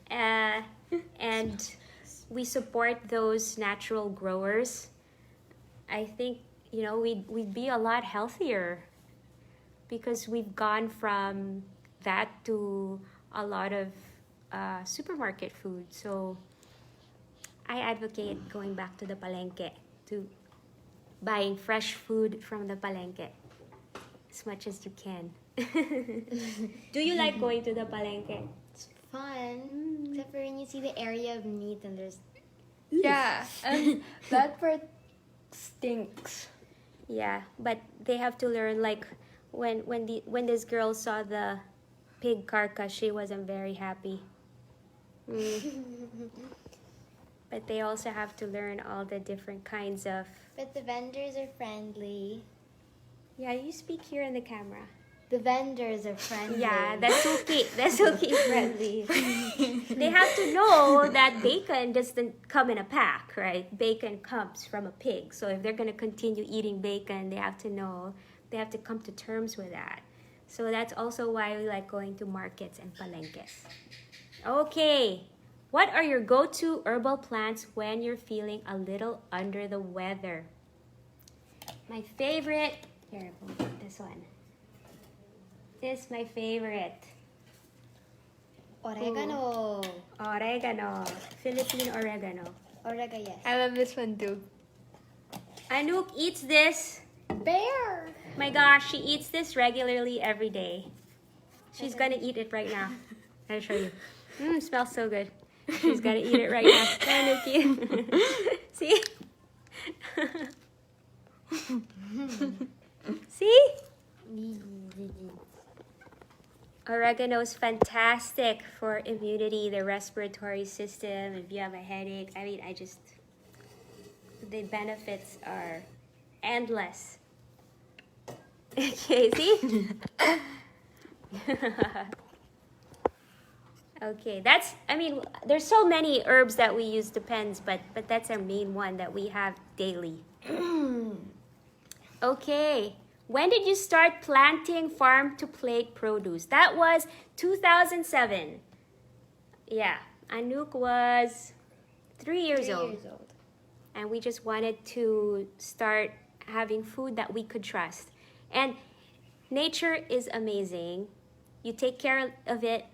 and we support those natural growers, I think we'd be a lot healthier, because we've gone from that to a lot of supermarket food. So I advocate going back to the palengke, to buying fresh food from the palengke as much as you can. Do you like going to the palengke? fun. Except for when you see the area of meat and there's... Yeah, and that part stinks. Yeah, but they have to learn, like when this girl saw the pig carcass, she wasn't very happy. But they also have to learn all the different kinds of... But the vendors are friendly. Yeah, you speak here in the camera. The vendors are friendly. Yeah, that's okay. That's okay, friendly. They have to know that bacon doesn't come in a pack, right? Bacon comes from a pig. So if they're going to continue eating bacon, they have to know, they have to come to terms with that. So that's also why we like going to markets and palenques. Okay, what are your go-to herbal plants when you're feeling a little under the weather? My favorite, here, we'll put this one. This is my favorite. Oregano. Oregano. Philippine oregano. Oregano, yes. I love this one too. Anouk eats this. Bear. My gosh, she eats this regularly every day. She's gonna eat it right now. I'll show you. Smells so good. She's gonna eat it right now. Anoukie. See? See? Oregano is fantastic for immunity, the respiratory system. If you have a headache, I mean, the benefits are endless. Okay, see? Okay, there's so many herbs that we use, depends, but that's our main one that we have daily. Okay. When did you start planting farm-to-plate produce? That was 2007. Yeah, Anouk was 3 years old. And we just wanted to start having food that we could trust. And nature is amazing. You take care of it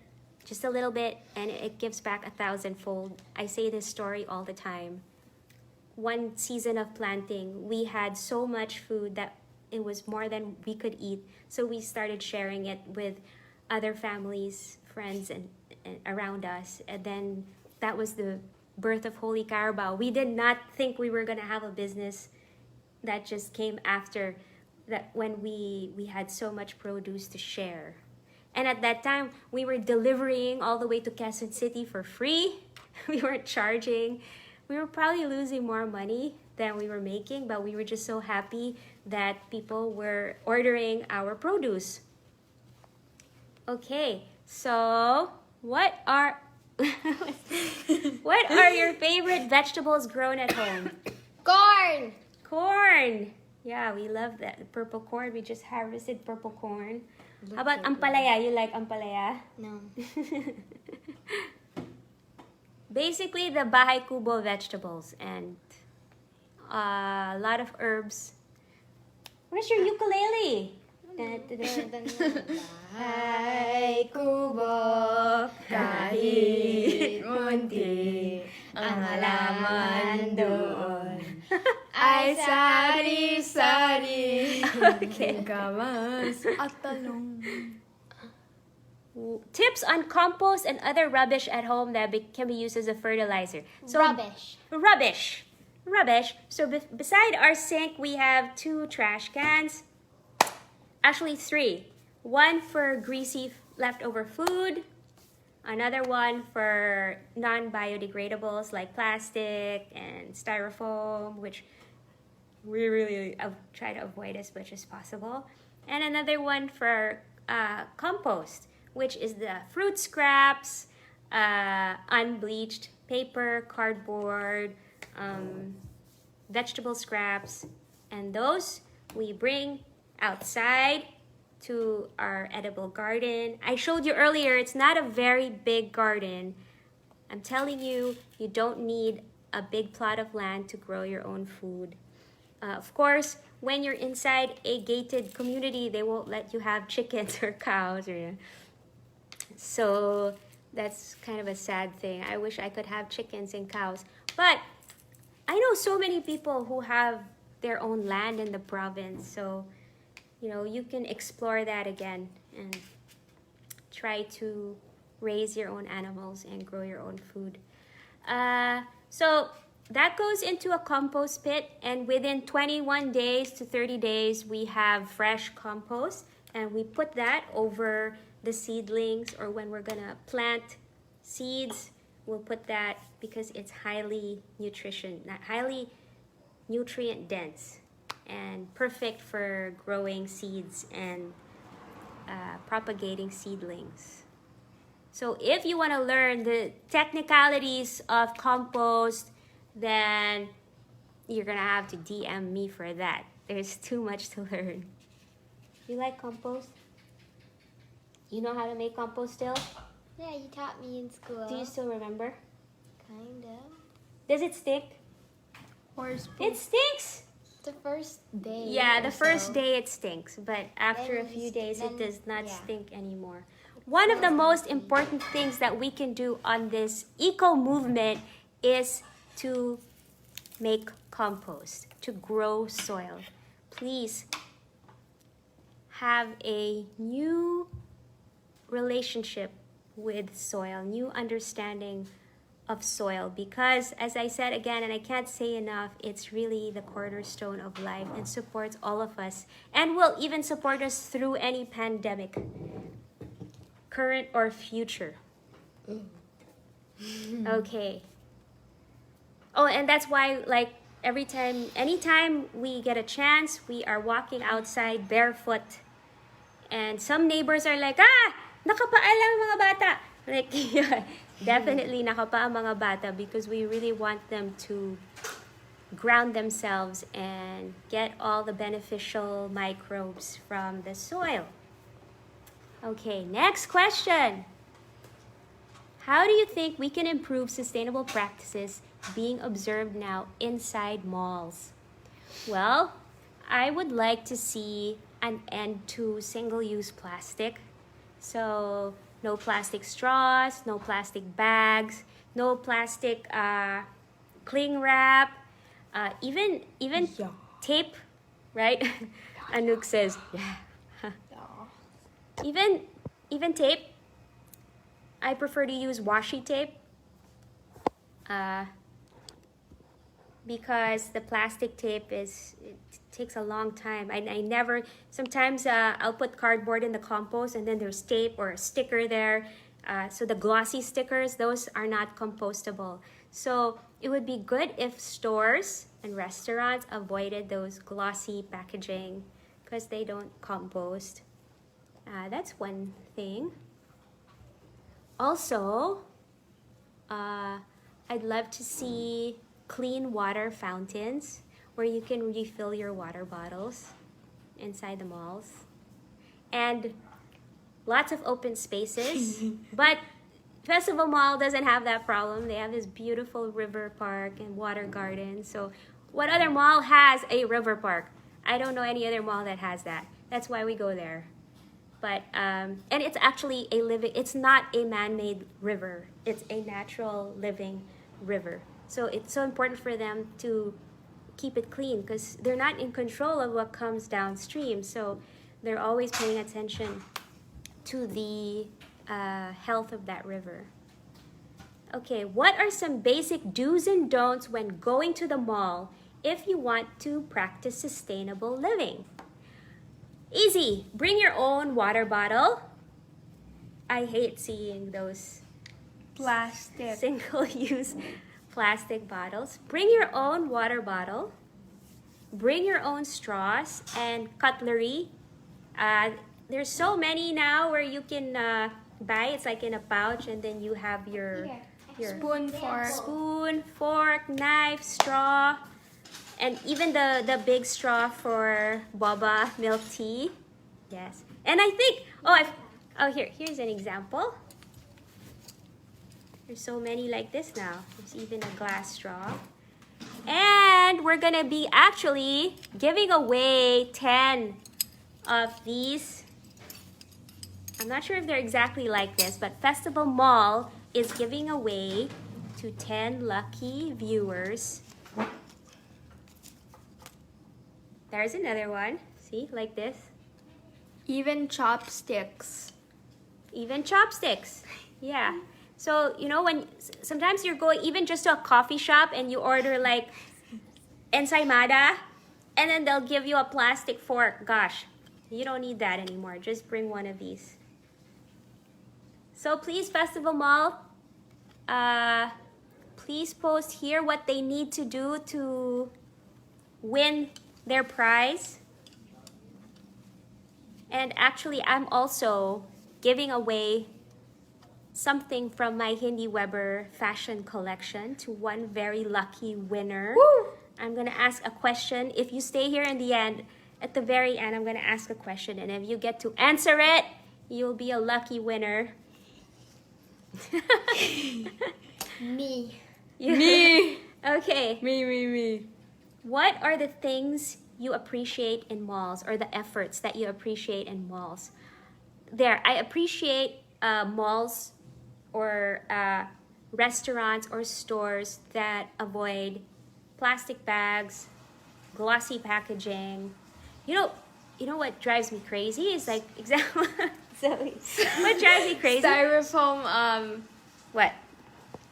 just a little bit, and it gives back 1,000-fold. I say this story all the time. One season of planting, we had so much food that it was more than we could eat. So we started sharing it with other families, friends, and around us. And then that was the birth of Holy Carabao. We did not think we were going to have a business. That just came after that, when we had so much produce to share. And at that time, we were delivering all the way to Quezon City for free. We weren't charging. We were probably losing more money than we were making, but we were just so happy that people were ordering our produce. Okay, so what are your favorite vegetables grown at home? Corn. Corn. Yeah, we love that. The purple corn. We just harvested purple corn. How about ampalaya? You like ampalaya? No. Basically, the bahay kubo vegetables and a lot of herbs. Where's your ukulele? Bahay kubo, kahit munti, ang halaman doon ay sari-sari. Okay. Gamas at talong. Tips on compost and other rubbish at home that can be used as a fertilizer. So Rubbish. So beside our sink, we have 2 trash cans. Actually 3. One for greasy leftover food. Another one for non-biodegradables like plastic and styrofoam, which we really try to avoid as much as possible. And another one for compost, which is the fruit scraps, unbleached paper, cardboard, vegetable scraps, and those we bring outside to our edible garden. I showed you earlier, it's not a very big garden. I'm telling you, you don't need a big plot of land to grow your own food. Of course, when you're inside a gated community, they won't let you have chickens or cows. So that's kind of a sad thing. I wish I could have chickens and cows. But I know so many people who have their own land in the province. So, you can explore that again and try to raise your own animals and grow your own food. So that goes into a compost pit, and within 21 days to 30 days, we have fresh compost, and we put that over the seedlings, or when we're gonna plant seeds, we'll put that because it's highly nutrient dense and perfect for growing seeds and propagating seedlings. So if you want to learn the technicalities of compost, then you're gonna have to DM me for that. There's too much to learn. You like compost? You know how to make compost still? Yeah, you taught me in school. Do you still remember? Kind of. Does it stink? Horse poop. It stinks! The first day. Yeah, the or first so. day it stinks, but after a Then few days it then- does not yeah. stink anymore. One of the most important things that we can do on this eco movement is to make compost, to grow soil. Please have a new relationship with soil, new understanding of soil, because as I said again, and I can't say enough, it's really the cornerstone of life and supports all of us, and will even support us through any pandemic, current or future. Okay. Oh, and that's why, like, anytime we get a chance, we are walking outside barefoot, and some neighbors are like, nakapaa lang mga bata. Like, yeah, definitely nakapaa mga bata, because we really want them to ground themselves and get all the beneficial microbes from the soil. Okay, next question. How do you think we can improve sustainable practices being observed now inside malls? Well, I would like to see an end to single-use plastic. So no plastic straws, no plastic bags, no plastic cling wrap, even Yeah. tape, right? Anouk says, yeah. Even tape. I prefer to use washi tape because the plastic tape it takes a long time. Sometimes I'll put cardboard in the compost and then there's tape or a sticker there. So the glossy stickers, those are not compostable. So it would be good if stores and restaurants avoided those glossy packaging because they don't compost. That's one thing. Also, I'd love to see clean water fountains where you can refill your water bottles inside the malls. And lots of open spaces. But Festival Mall doesn't have that problem. They have this beautiful river park and water garden. So what other mall has a river park? I don't know any other mall that has that. That's why we go there. But and it's actually it's not a man-made river. It's a natural living river. So it's so important for them to keep it clean because they're not in control of what comes downstream. So they're always paying attention to the health of that river. Okay, what are some basic do's and don'ts when going to the mall if you want to practice sustainable living? Easy. Bring your own water bottle. I hate seeing those Plastic. single-use plastic bottles. Bring your own water bottle. Bring your own straws and cutlery. There's so many now where you can buy. It's like in a pouch, and then you have your spoon, fork, knife, straw. And even the big straw for boba milk tea. Yes. And I think, here's an example. There's so many like this now. There's even a glass straw. And we're gonna be actually giving away 10 of these. I'm not sure if they're exactly like this, but Festival Mall is giving away to 10 lucky viewers. There's another one. See, like this. Even chopsticks. Even chopsticks. Yeah. So, you know, when sometimes you're going even just to a coffee shop and you order like ensaymada, and then they'll give you a plastic fork. Gosh, you don't need that anymore. Just bring one of these. So please, Festival Mall, please post here what they need to do to win their prize. And actually, I'm also giving away something from my Hindy Weber fashion collection to one very lucky winner. Woo! I'm gonna ask a question. If you stay here in the end, at the very end, I'm gonna ask a question, and if you get to answer it, you'll be a lucky winner. Me. Me. Okay. Me. What are the things you appreciate in malls, or the efforts that you appreciate in malls? I appreciate malls or restaurants or stores that avoid plastic bags, glossy packaging. You know what drives me crazy is like example. Zoe, what drives me crazy? Styrofoam What?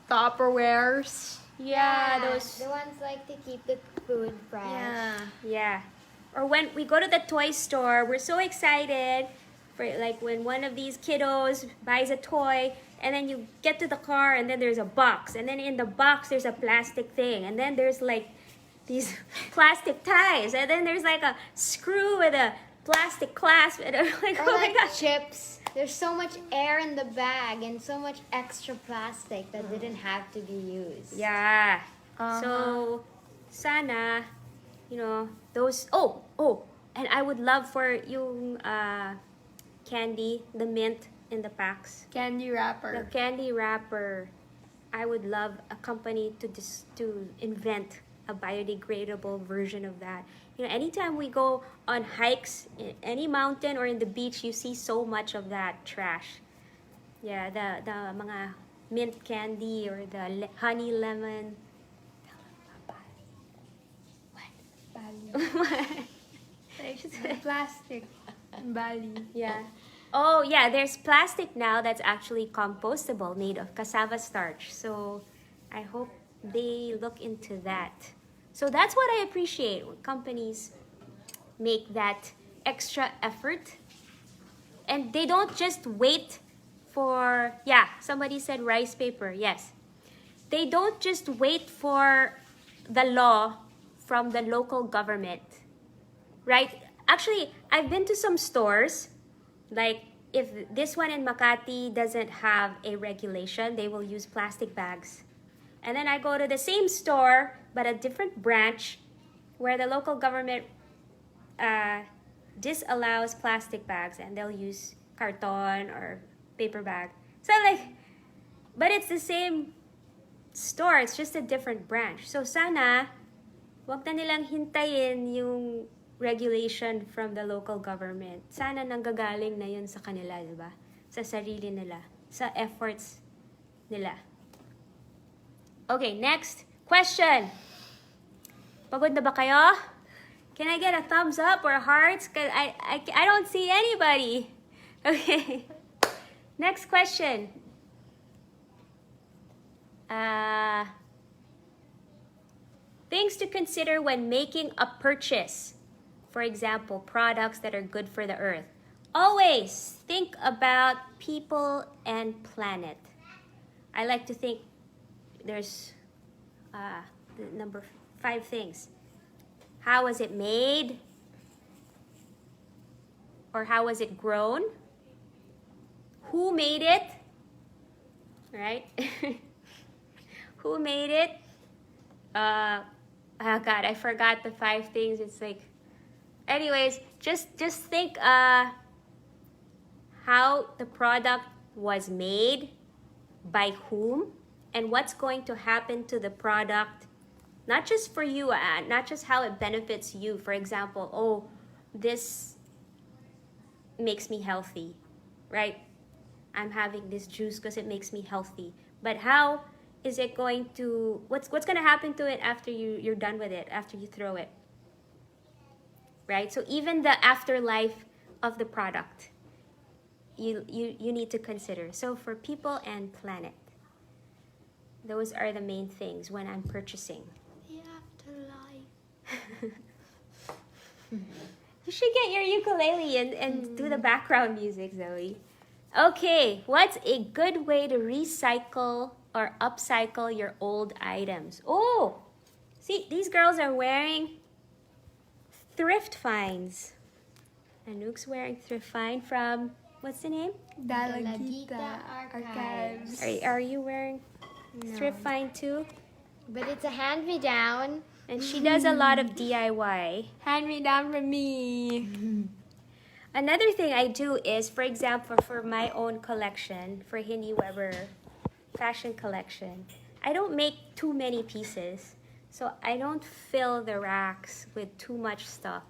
Tupperwares. Yeah, those. The ones like to keep the food fresh. Yeah. Or when we go to the toy store, we're so excited for like when one of these kiddos buys a toy, and then you get to the car and then there's a box, and then in the box there's a plastic thing, and then there's like these plastic ties, and then there's like a screw with a plastic clasp, and I'm like, Or oh my like gosh. chips. There's so much air in the bag and so much extra plastic that didn't have to be used. Yeah. Uh-huh. So sana, you know, those and I would love for yung candy, the mint in the packs. Candy The wrapper. candy wrapper. I would love a company to invent a biodegradable version of that. You know, anytime we go on hikes in any mountain or in the beach, you see so much of that trash. Yeah, the mga mint candy or the honey lemon. Like plastic. Bali. Yeah. Oh, yeah, there's plastic now that's actually compostable, made of cassava starch. So I hope they look into that. So that's what I appreciate when companies make that extra effort. And they don't just wait for, yeah, somebody said rice paper. Yes. They don't just wait for the law from the local government, right? Actually, I've been to some stores, like if this one in Makati doesn't have a regulation, they will use plastic bags. And then I go to the same store, but a different branch, where the local government disallows plastic bags, and they'll use carton or paper bag. So like, but it's the same store, it's just a different branch. So sana, wag na nilang hintayin yung regulation from the local government. Sana nanggagaling na yun sa kanila, di ba? Sa sarili nila, sa efforts nila. Okay, next question. Pagod na ba kayo? Can I get a thumbs up or hearts? Cause I don't see anybody. Okay. Next question. Things to consider when making a purchase. For example, products that are good for the earth. Always think about people and planet. I like to think there's the number 5 things. How was it made? Or how was it grown? Who made it? Right? Who made it? Oh God, I forgot the 5 things. It's like, anyways, just think how the product was made, by whom, and what's going to happen to the product. Not just for you, not just how it benefits you. For example, oh, this makes me healthy, right? I'm having this juice because it makes me healthy. But how is it going to, what's going to happen to it after you're done with it, after you throw it, right? So even the afterlife of the product. you need to consider. So for people and planet, those are the main things when I'm purchasing. The afterlife. You should get your ukulele and do the background music, Zoe. Okay, what's a good way to recycle or upcycle your old items? Oh, see, these girls are wearing thrift finds. Anouk's wearing thrift find from, what's the name? Dalagita Archives. Are you wearing thrift find too? But it's a hand-me-down. And she does a lot of DIY. Hand me down from me. Another thing I do is, for example, for my own collection, for Hindy Weber fashion collection, I don't make too many pieces. So I don't fill the racks with too much stuff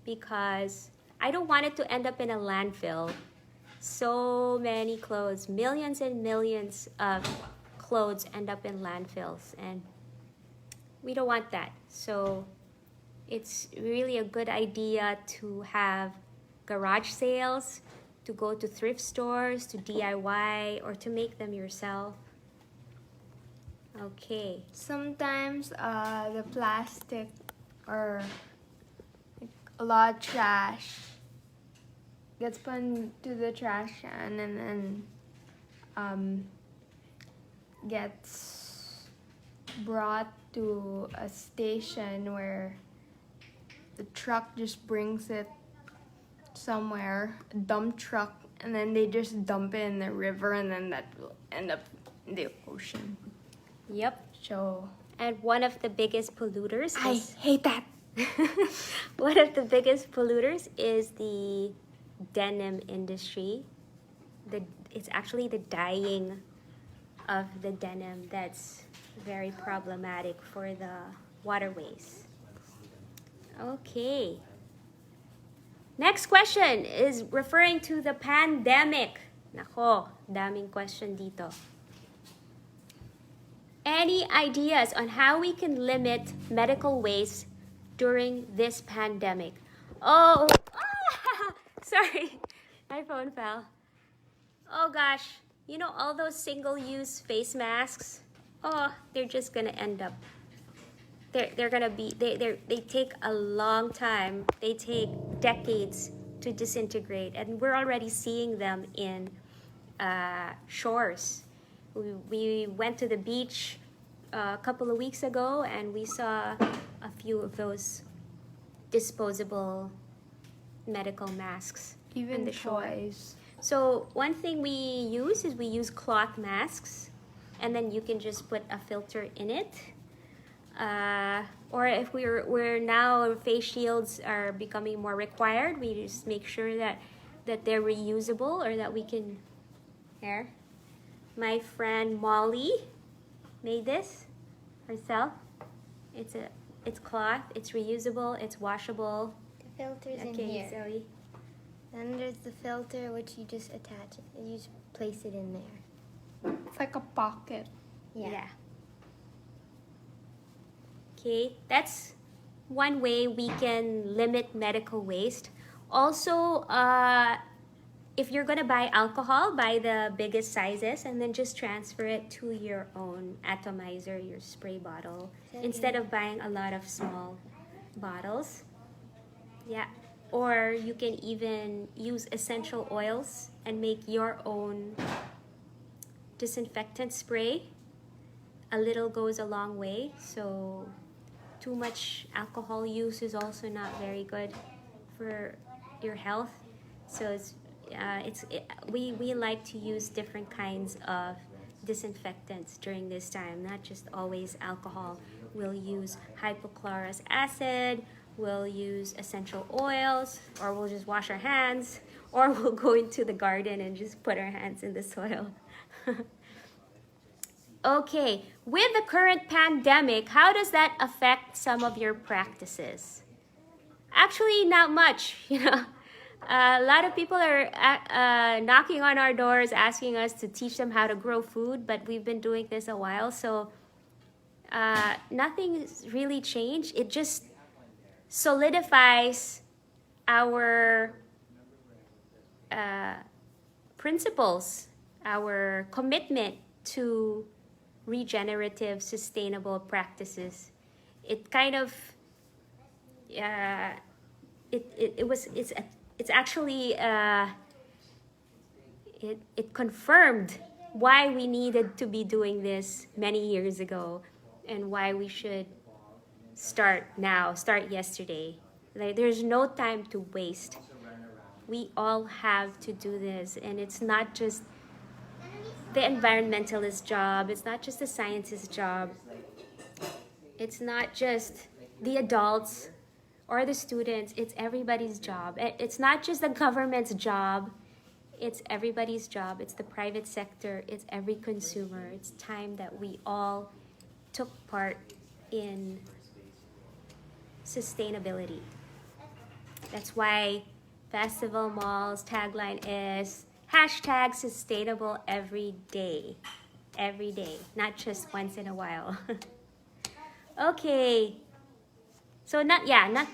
because I don't want it to end up in a landfill. So many clothes, millions and millions of clothes end up in landfills, and we don't want that. So it's really a good idea to have garage sales, to go to thrift stores, to DIY, or to make them yourself. Okay. Sometimes the plastic or like, a lot of trash gets put into the trash can and then gets brought to a station where the truck just brings it somewhere, a dump truck, and then they just dump it in the river, and then that will end up in the ocean. Yep. So And one of the biggest polluters I is hate that. one of the biggest polluters is the denim industry. It's actually the dyeing of the denim that's very problematic for the waterways. Okay. Next question is referring to the pandemic. Nako, daming question dito. Any ideas on how we can limit medical waste during this pandemic? Oh, sorry, my phone fell. Oh gosh, you know all those single-use face masks? Oh, they're just gonna end up. They're gonna be they take a long time. They take decades to disintegrate, and we're already seeing them in shores. We went to the beach a couple of weeks ago, and we saw a few of those disposable medical masks Even on the shore. toys. So one thing we use cloth masks, and then you can just put a filter in it. Or if we're now face shields are becoming more required, we just make sure that they're reusable or that we can. Here, my friend Molly made this herself. It's cloth. It's reusable. It's washable. The filter's in Okay, here. Zoe. Then there's the filter, which you just attach it. You just place it in there. It's like a pocket. Yeah. Okay, that's one way we can limit medical waste. Also, if you're gonna buy alcohol, buy the biggest sizes and then just transfer it to your own atomizer, your spray bottle, instead of buying a lot of small bottles. Yeah. Or you can even use essential oils and make your own disinfectant spray. A little goes a long way, so too much alcohol use is also not very good for your health. So we like to use different kinds of disinfectants during this time, not just always alcohol. We'll use hypochlorous acid, we'll use essential oils, or we'll just wash our hands, or we'll go into the garden and just put our hands in the soil. Okay, with the current pandemic, how does that affect some of your practices? Actually, not much, A lot of people are knocking on our doors asking us to teach them how to grow food, but we've been doing this a while, so nothing's really changed. It just solidifies our principles, our commitment to regenerative, sustainable practices. It kind of, it's actually, it confirmed why we needed to be doing this many years ago and why we should start now, start yesterday. Like, there's no time to waste. We all have to do this, and it's not just the environmentalist job, it's not just the scientist's job, it's not just the adults or the students, it's everybody's job. It's not just the government's job, it's everybody's job. It's the private sector, it's every consumer. It's time that we all took part in sustainability. That's why Festival Mall's tagline is hashtag sustainable every day. Every day, not just once in a while. Okay. So not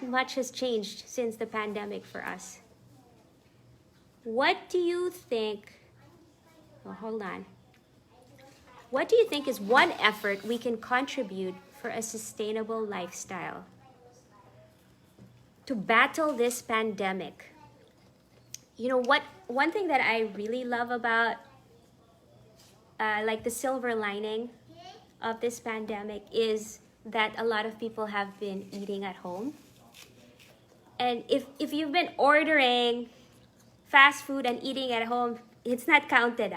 much has changed since the pandemic for us. What do you think, oh, hold on. What do you think is one effort we can contribute for a sustainable lifestyle to battle this pandemic? You know what, one thing that I really love about like the silver lining of this pandemic is that a lot of people have been eating at home. And if you've been ordering fast food and eating at home, it's not counted.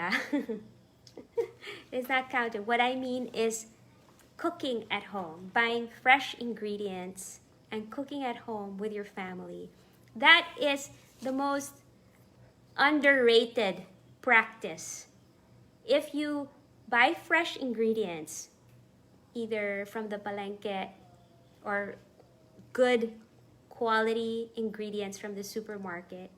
It's not counted. What I mean is cooking at home, buying fresh ingredients and cooking at home with your family. That is the most underrated practice. If you buy fresh ingredients, either from the palengke or good quality ingredients from the supermarket,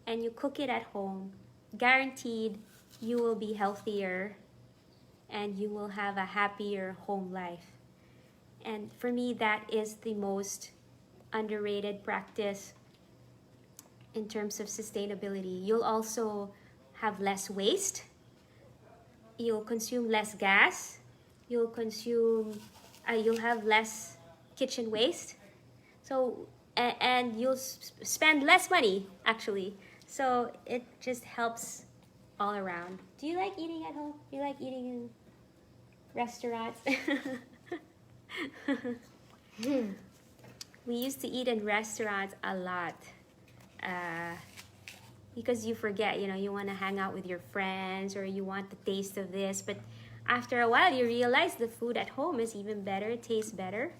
and you cook it at home, guaranteed you will be healthier and you will have a happier home life. And for me, that is the most underrated practice in terms of sustainability. You'll also have less waste. You'll consume less gas. You'll have less kitchen waste. So, and you'll spend less money, actually. So it just helps all around. Do you like eating at home? Do you like eating in restaurants? We used to eat in restaurants a lot because you forget, you want to hang out with your friends or you want the taste of this. But after a while, you realize the food at home is even better, tastes better.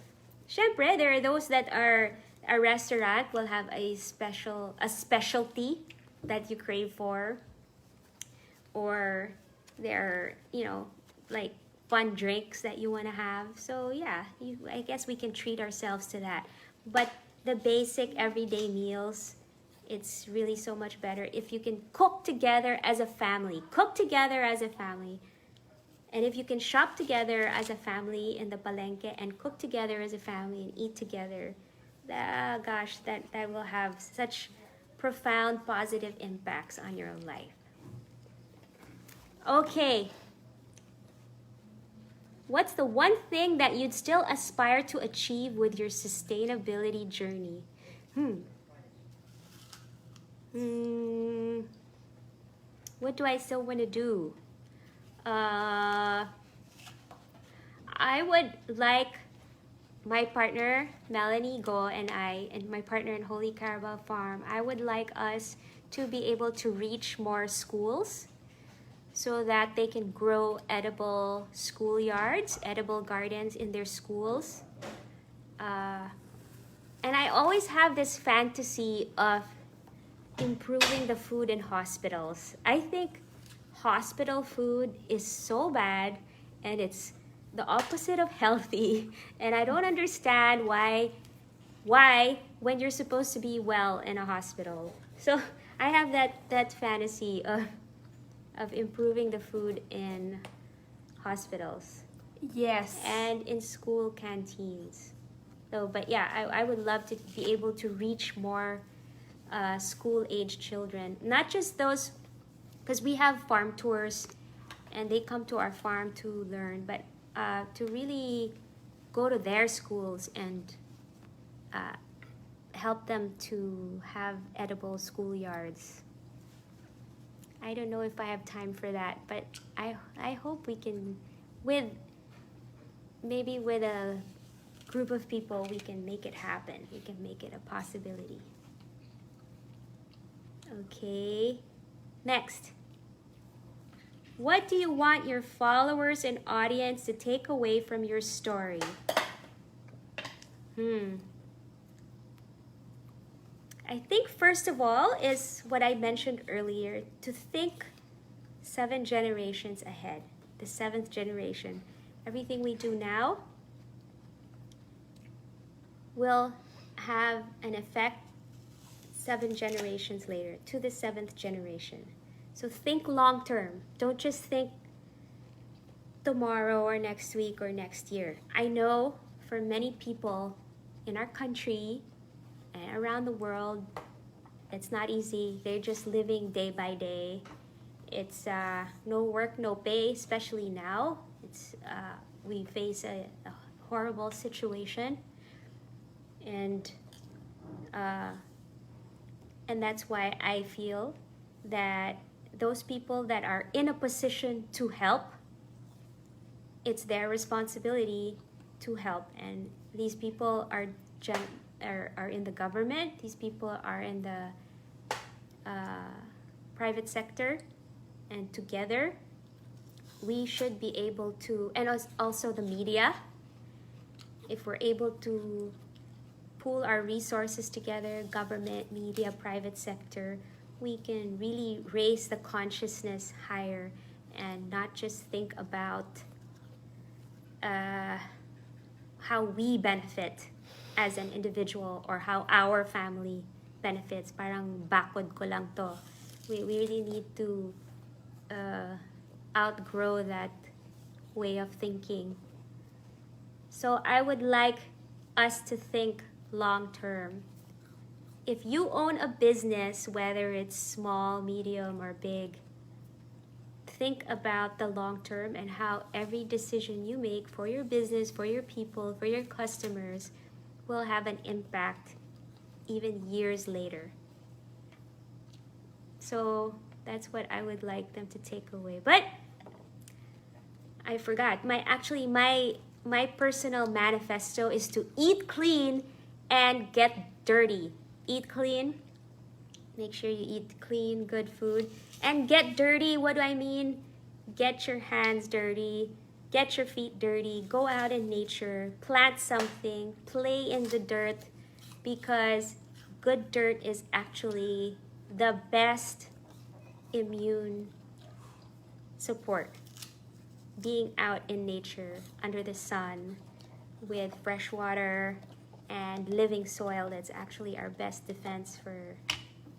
Syempre, there are those that are a restaurant will have a specialty that you crave for, or there are, like fun drinks that you want to have. So yeah, I guess we can treat ourselves to that. But the basic everyday meals, it's really so much better if you can cook together as a family. Cook together as a family. And if you can shop together as a family in the palengke and cook together as a family and eat together, gosh, that will have such profound positive impacts on your life. Okay. What's the one thing that you'd still aspire to achieve with your sustainability journey? What do I still want to do? I would like my partner, Melanie Go, and I, and my partner in Holy Carabao Farm, I would like us to be able to reach more schools so that they can grow edible schoolyards, edible gardens in their schools. And I always have this fantasy of improving the food in hospitals. I think hospital food is so bad and it's the opposite of healthy, and I don't understand why when you're supposed to be well in a hospital. So I have that fantasy of improving the food in hospitals. Yes. And in school canteens. So, but yeah, I would love to be able to reach more school-age children. Not just those because we have farm tours and they come to our farm to learn, but to really go to their schools and help them to have edible schoolyards. I don't know if I have time for that, but I hope we can, with a group of people, we can make it happen. We can make it a possibility. Okay, next. What do you want your followers and audience to take away from your story? I think first of all is what I mentioned earlier, to think 7 generations ahead, the 7th generation. Everything we do now will have an effect 7 generations later, to the 7th generation. So think long term. Don't just think tomorrow or next week or next year. I know for many people in our country and around the world, it's not easy. They're just living day by day. It's no work, no pay, especially now. We face a horrible situation, and that's why I feel that those people that are in a position to help, it's their responsibility to help. And these people are in the government. These people are in the private sector, and together we should be able to, and also the media, if we're able to pool our resources together, government, media, private sector, we can really raise the consciousness higher and not just think about how we benefit as an individual or how our family benefits. Parang bakod ko lang to. We really need to outgrow that way of thinking. So I would like us to think long term. If you own a business, whether it's small, medium, or big, think about the long term and how every decision you make for your business, for your people, for your customers will have an impact even years later. So that's what I would like them to take away. But I forgot. My personal manifesto is to eat clean and get dirty. Eat clean. Make sure you eat clean, good food. And get dirty, what do I mean? Get your hands dirty. Get your feet dirty. Go out in nature. Plant something. Play in the dirt. Because good dirt is actually the best immune support. Being out in nature, under the sun, with fresh water and living soil, that's actually our best defense for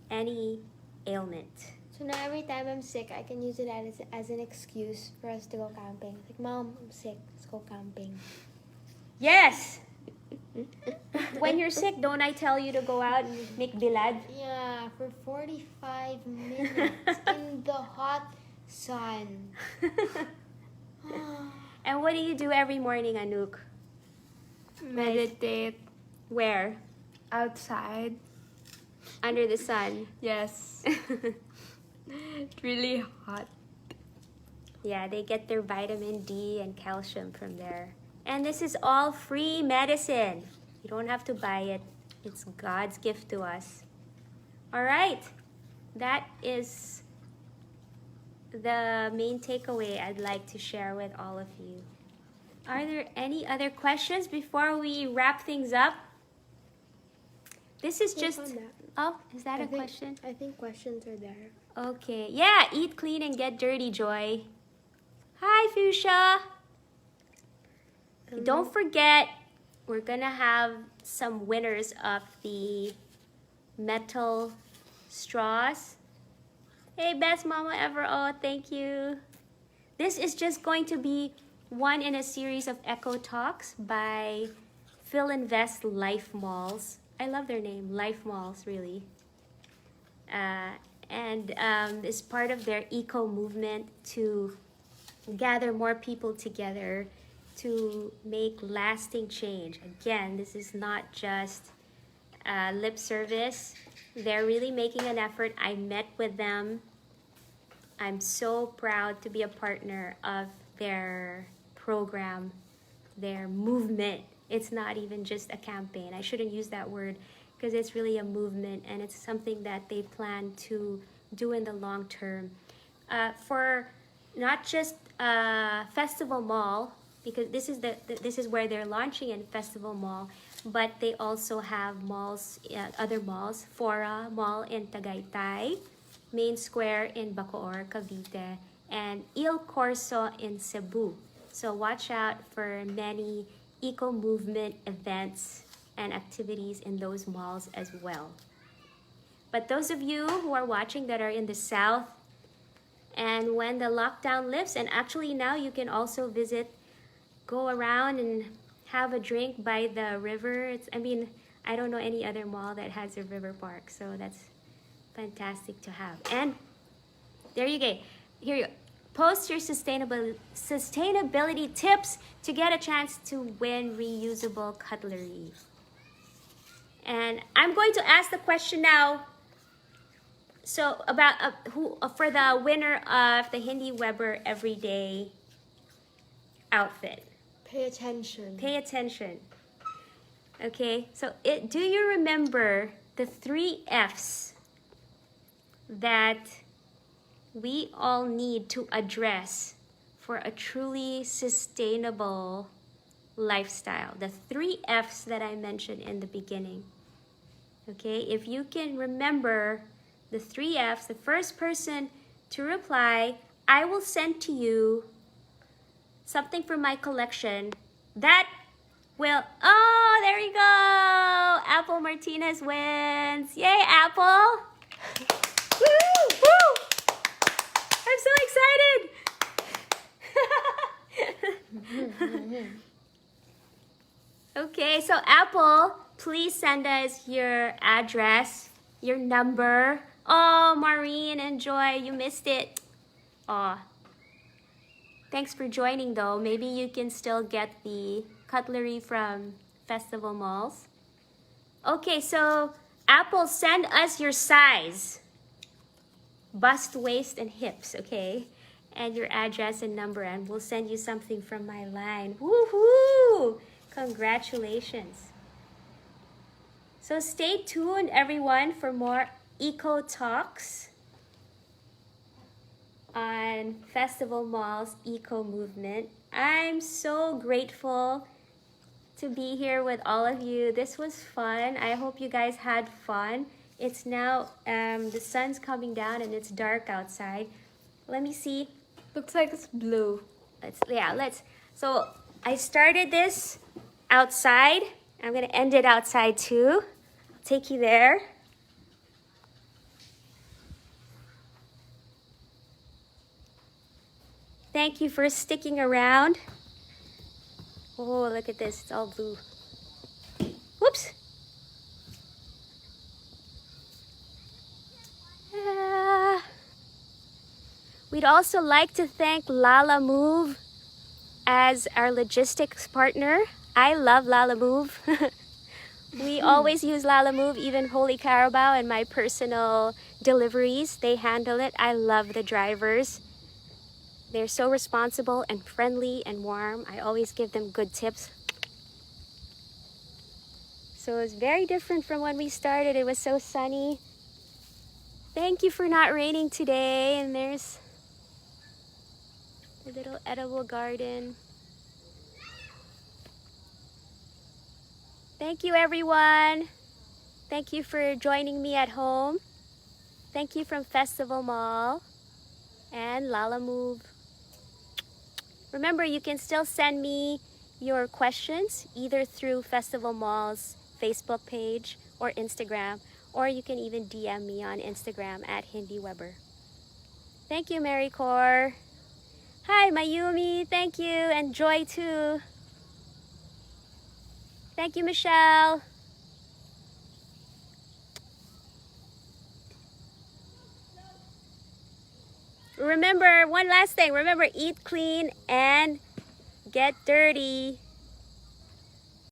any ailment. So now every time I'm sick, I can use it as an excuse for us to go camping. Like, Mom, I'm sick. Let's go camping. Yes! When you're sick, don't I tell you to go out and make bilad? Yeah, for 45 minutes in the hot sun. And what do you do every morning, Anouk? Meditate Where? outside. Under the sun. Yes. It's really hot. Yeah, they get their vitamin D and calcium from there. And this is all free medicine. You don't have to buy it. It's God's gift to us. All right. That is the main takeaway I'd like to share with all of you. Are there any other questions before we wrap things up? This is just... Oh, is that a question? I think questions are there. Okay. Yeah, eat clean and get dirty, Joy. Hi, Fuchsia. Don't forget, we're going to have some winners of the metal straws. Hey, best mama ever. Oh, thank you. This is just going to be one in a series of Eco Talks by Phil Invest Life Malls. I love their name, Life Malls, really. and is part of their eco movement to gather more people together to make lasting change. Again, this is not just lip service. They're really making an effort. I met with them. I'm so proud to be a partner of their program, their movement. It's not even just a campaign. I shouldn't use that word because it's really a movement, and it's something that they plan to do in the long term. For not just Festival Mall, because this is where they're launching in Festival Mall, but they also have malls, other malls, Fora Mall in Tagaytay, Main Square in Bacoor, Cavite, and Il Corso in Cebu. So watch out for many eco movement events and activities in those malls as well. But those of you who are watching that are in the south, and when the lockdown lifts, and actually now you can also go around and have a drink by the river. I don't know any other mall that has a river park, so that's fantastic to have. And there you go. Here you go. Post your sustainability tips to get a chance to win reusable cutlery. And I'm going to ask the question now. So about for the winner of the Hindy Weber Everyday outfit. Pay attention. Pay attention. Okay, so do you remember the 3 F's that we all need to address for a truly sustainable lifestyle? The 3 F's that I mentioned in the beginning. Okay, if you can remember the 3 F's, the first person to reply, I will send to you something from my collection that will, oh, there you go. Apple Martinez wins. Yay, Apple. Woo, woo. I'm so excited. Okay, so Apple, please send us your address, your number. Oh, Maureen and Joy, you missed it. Aw. Thanks for joining though. Maybe you can still get the cutlery from Festival Malls. Okay, so Apple, send us your size. Bust, waist, and hips, okay? And your address and number, and we'll send you something from my line. Woohoo! Congratulations. So stay tuned, everyone, for more Eco Talks on Festival Mall's Eco Movement. I'm so grateful to be here with all of you. This was fun. I hope you guys had fun. It's now, the sun's coming down and it's dark outside. Let me see. Looks like it's blue. So I started this outside. I'm gonna end it outside too. I'll take you there. Thank you for sticking around. Oh, look at this, it's all blue. Whoops. We'd also like to thank Lala Move as our logistics partner. I love Lala Move. We always use Lala Move, even Holy Carabao and my personal deliveries. They handle it. I love the drivers. They're so responsible and friendly and warm. I always give them good tips. So it's very different from when we started. It was so sunny. Thank you for not raining today. And there's a little edible garden. Thank you, everyone. Thank you for joining me at home. Thank you from Festival Mall and Lala Move. Remember, you can still send me your questions either through Festival Mall's Facebook page or Instagram, or you can even DM me on Instagram at Hindy Weber. Thank you, Mary Core. Hi, Mayumi. Thank you. And Joy, too. Thank you, Michelle. Remember, one last thing. Remember, eat clean and get dirty.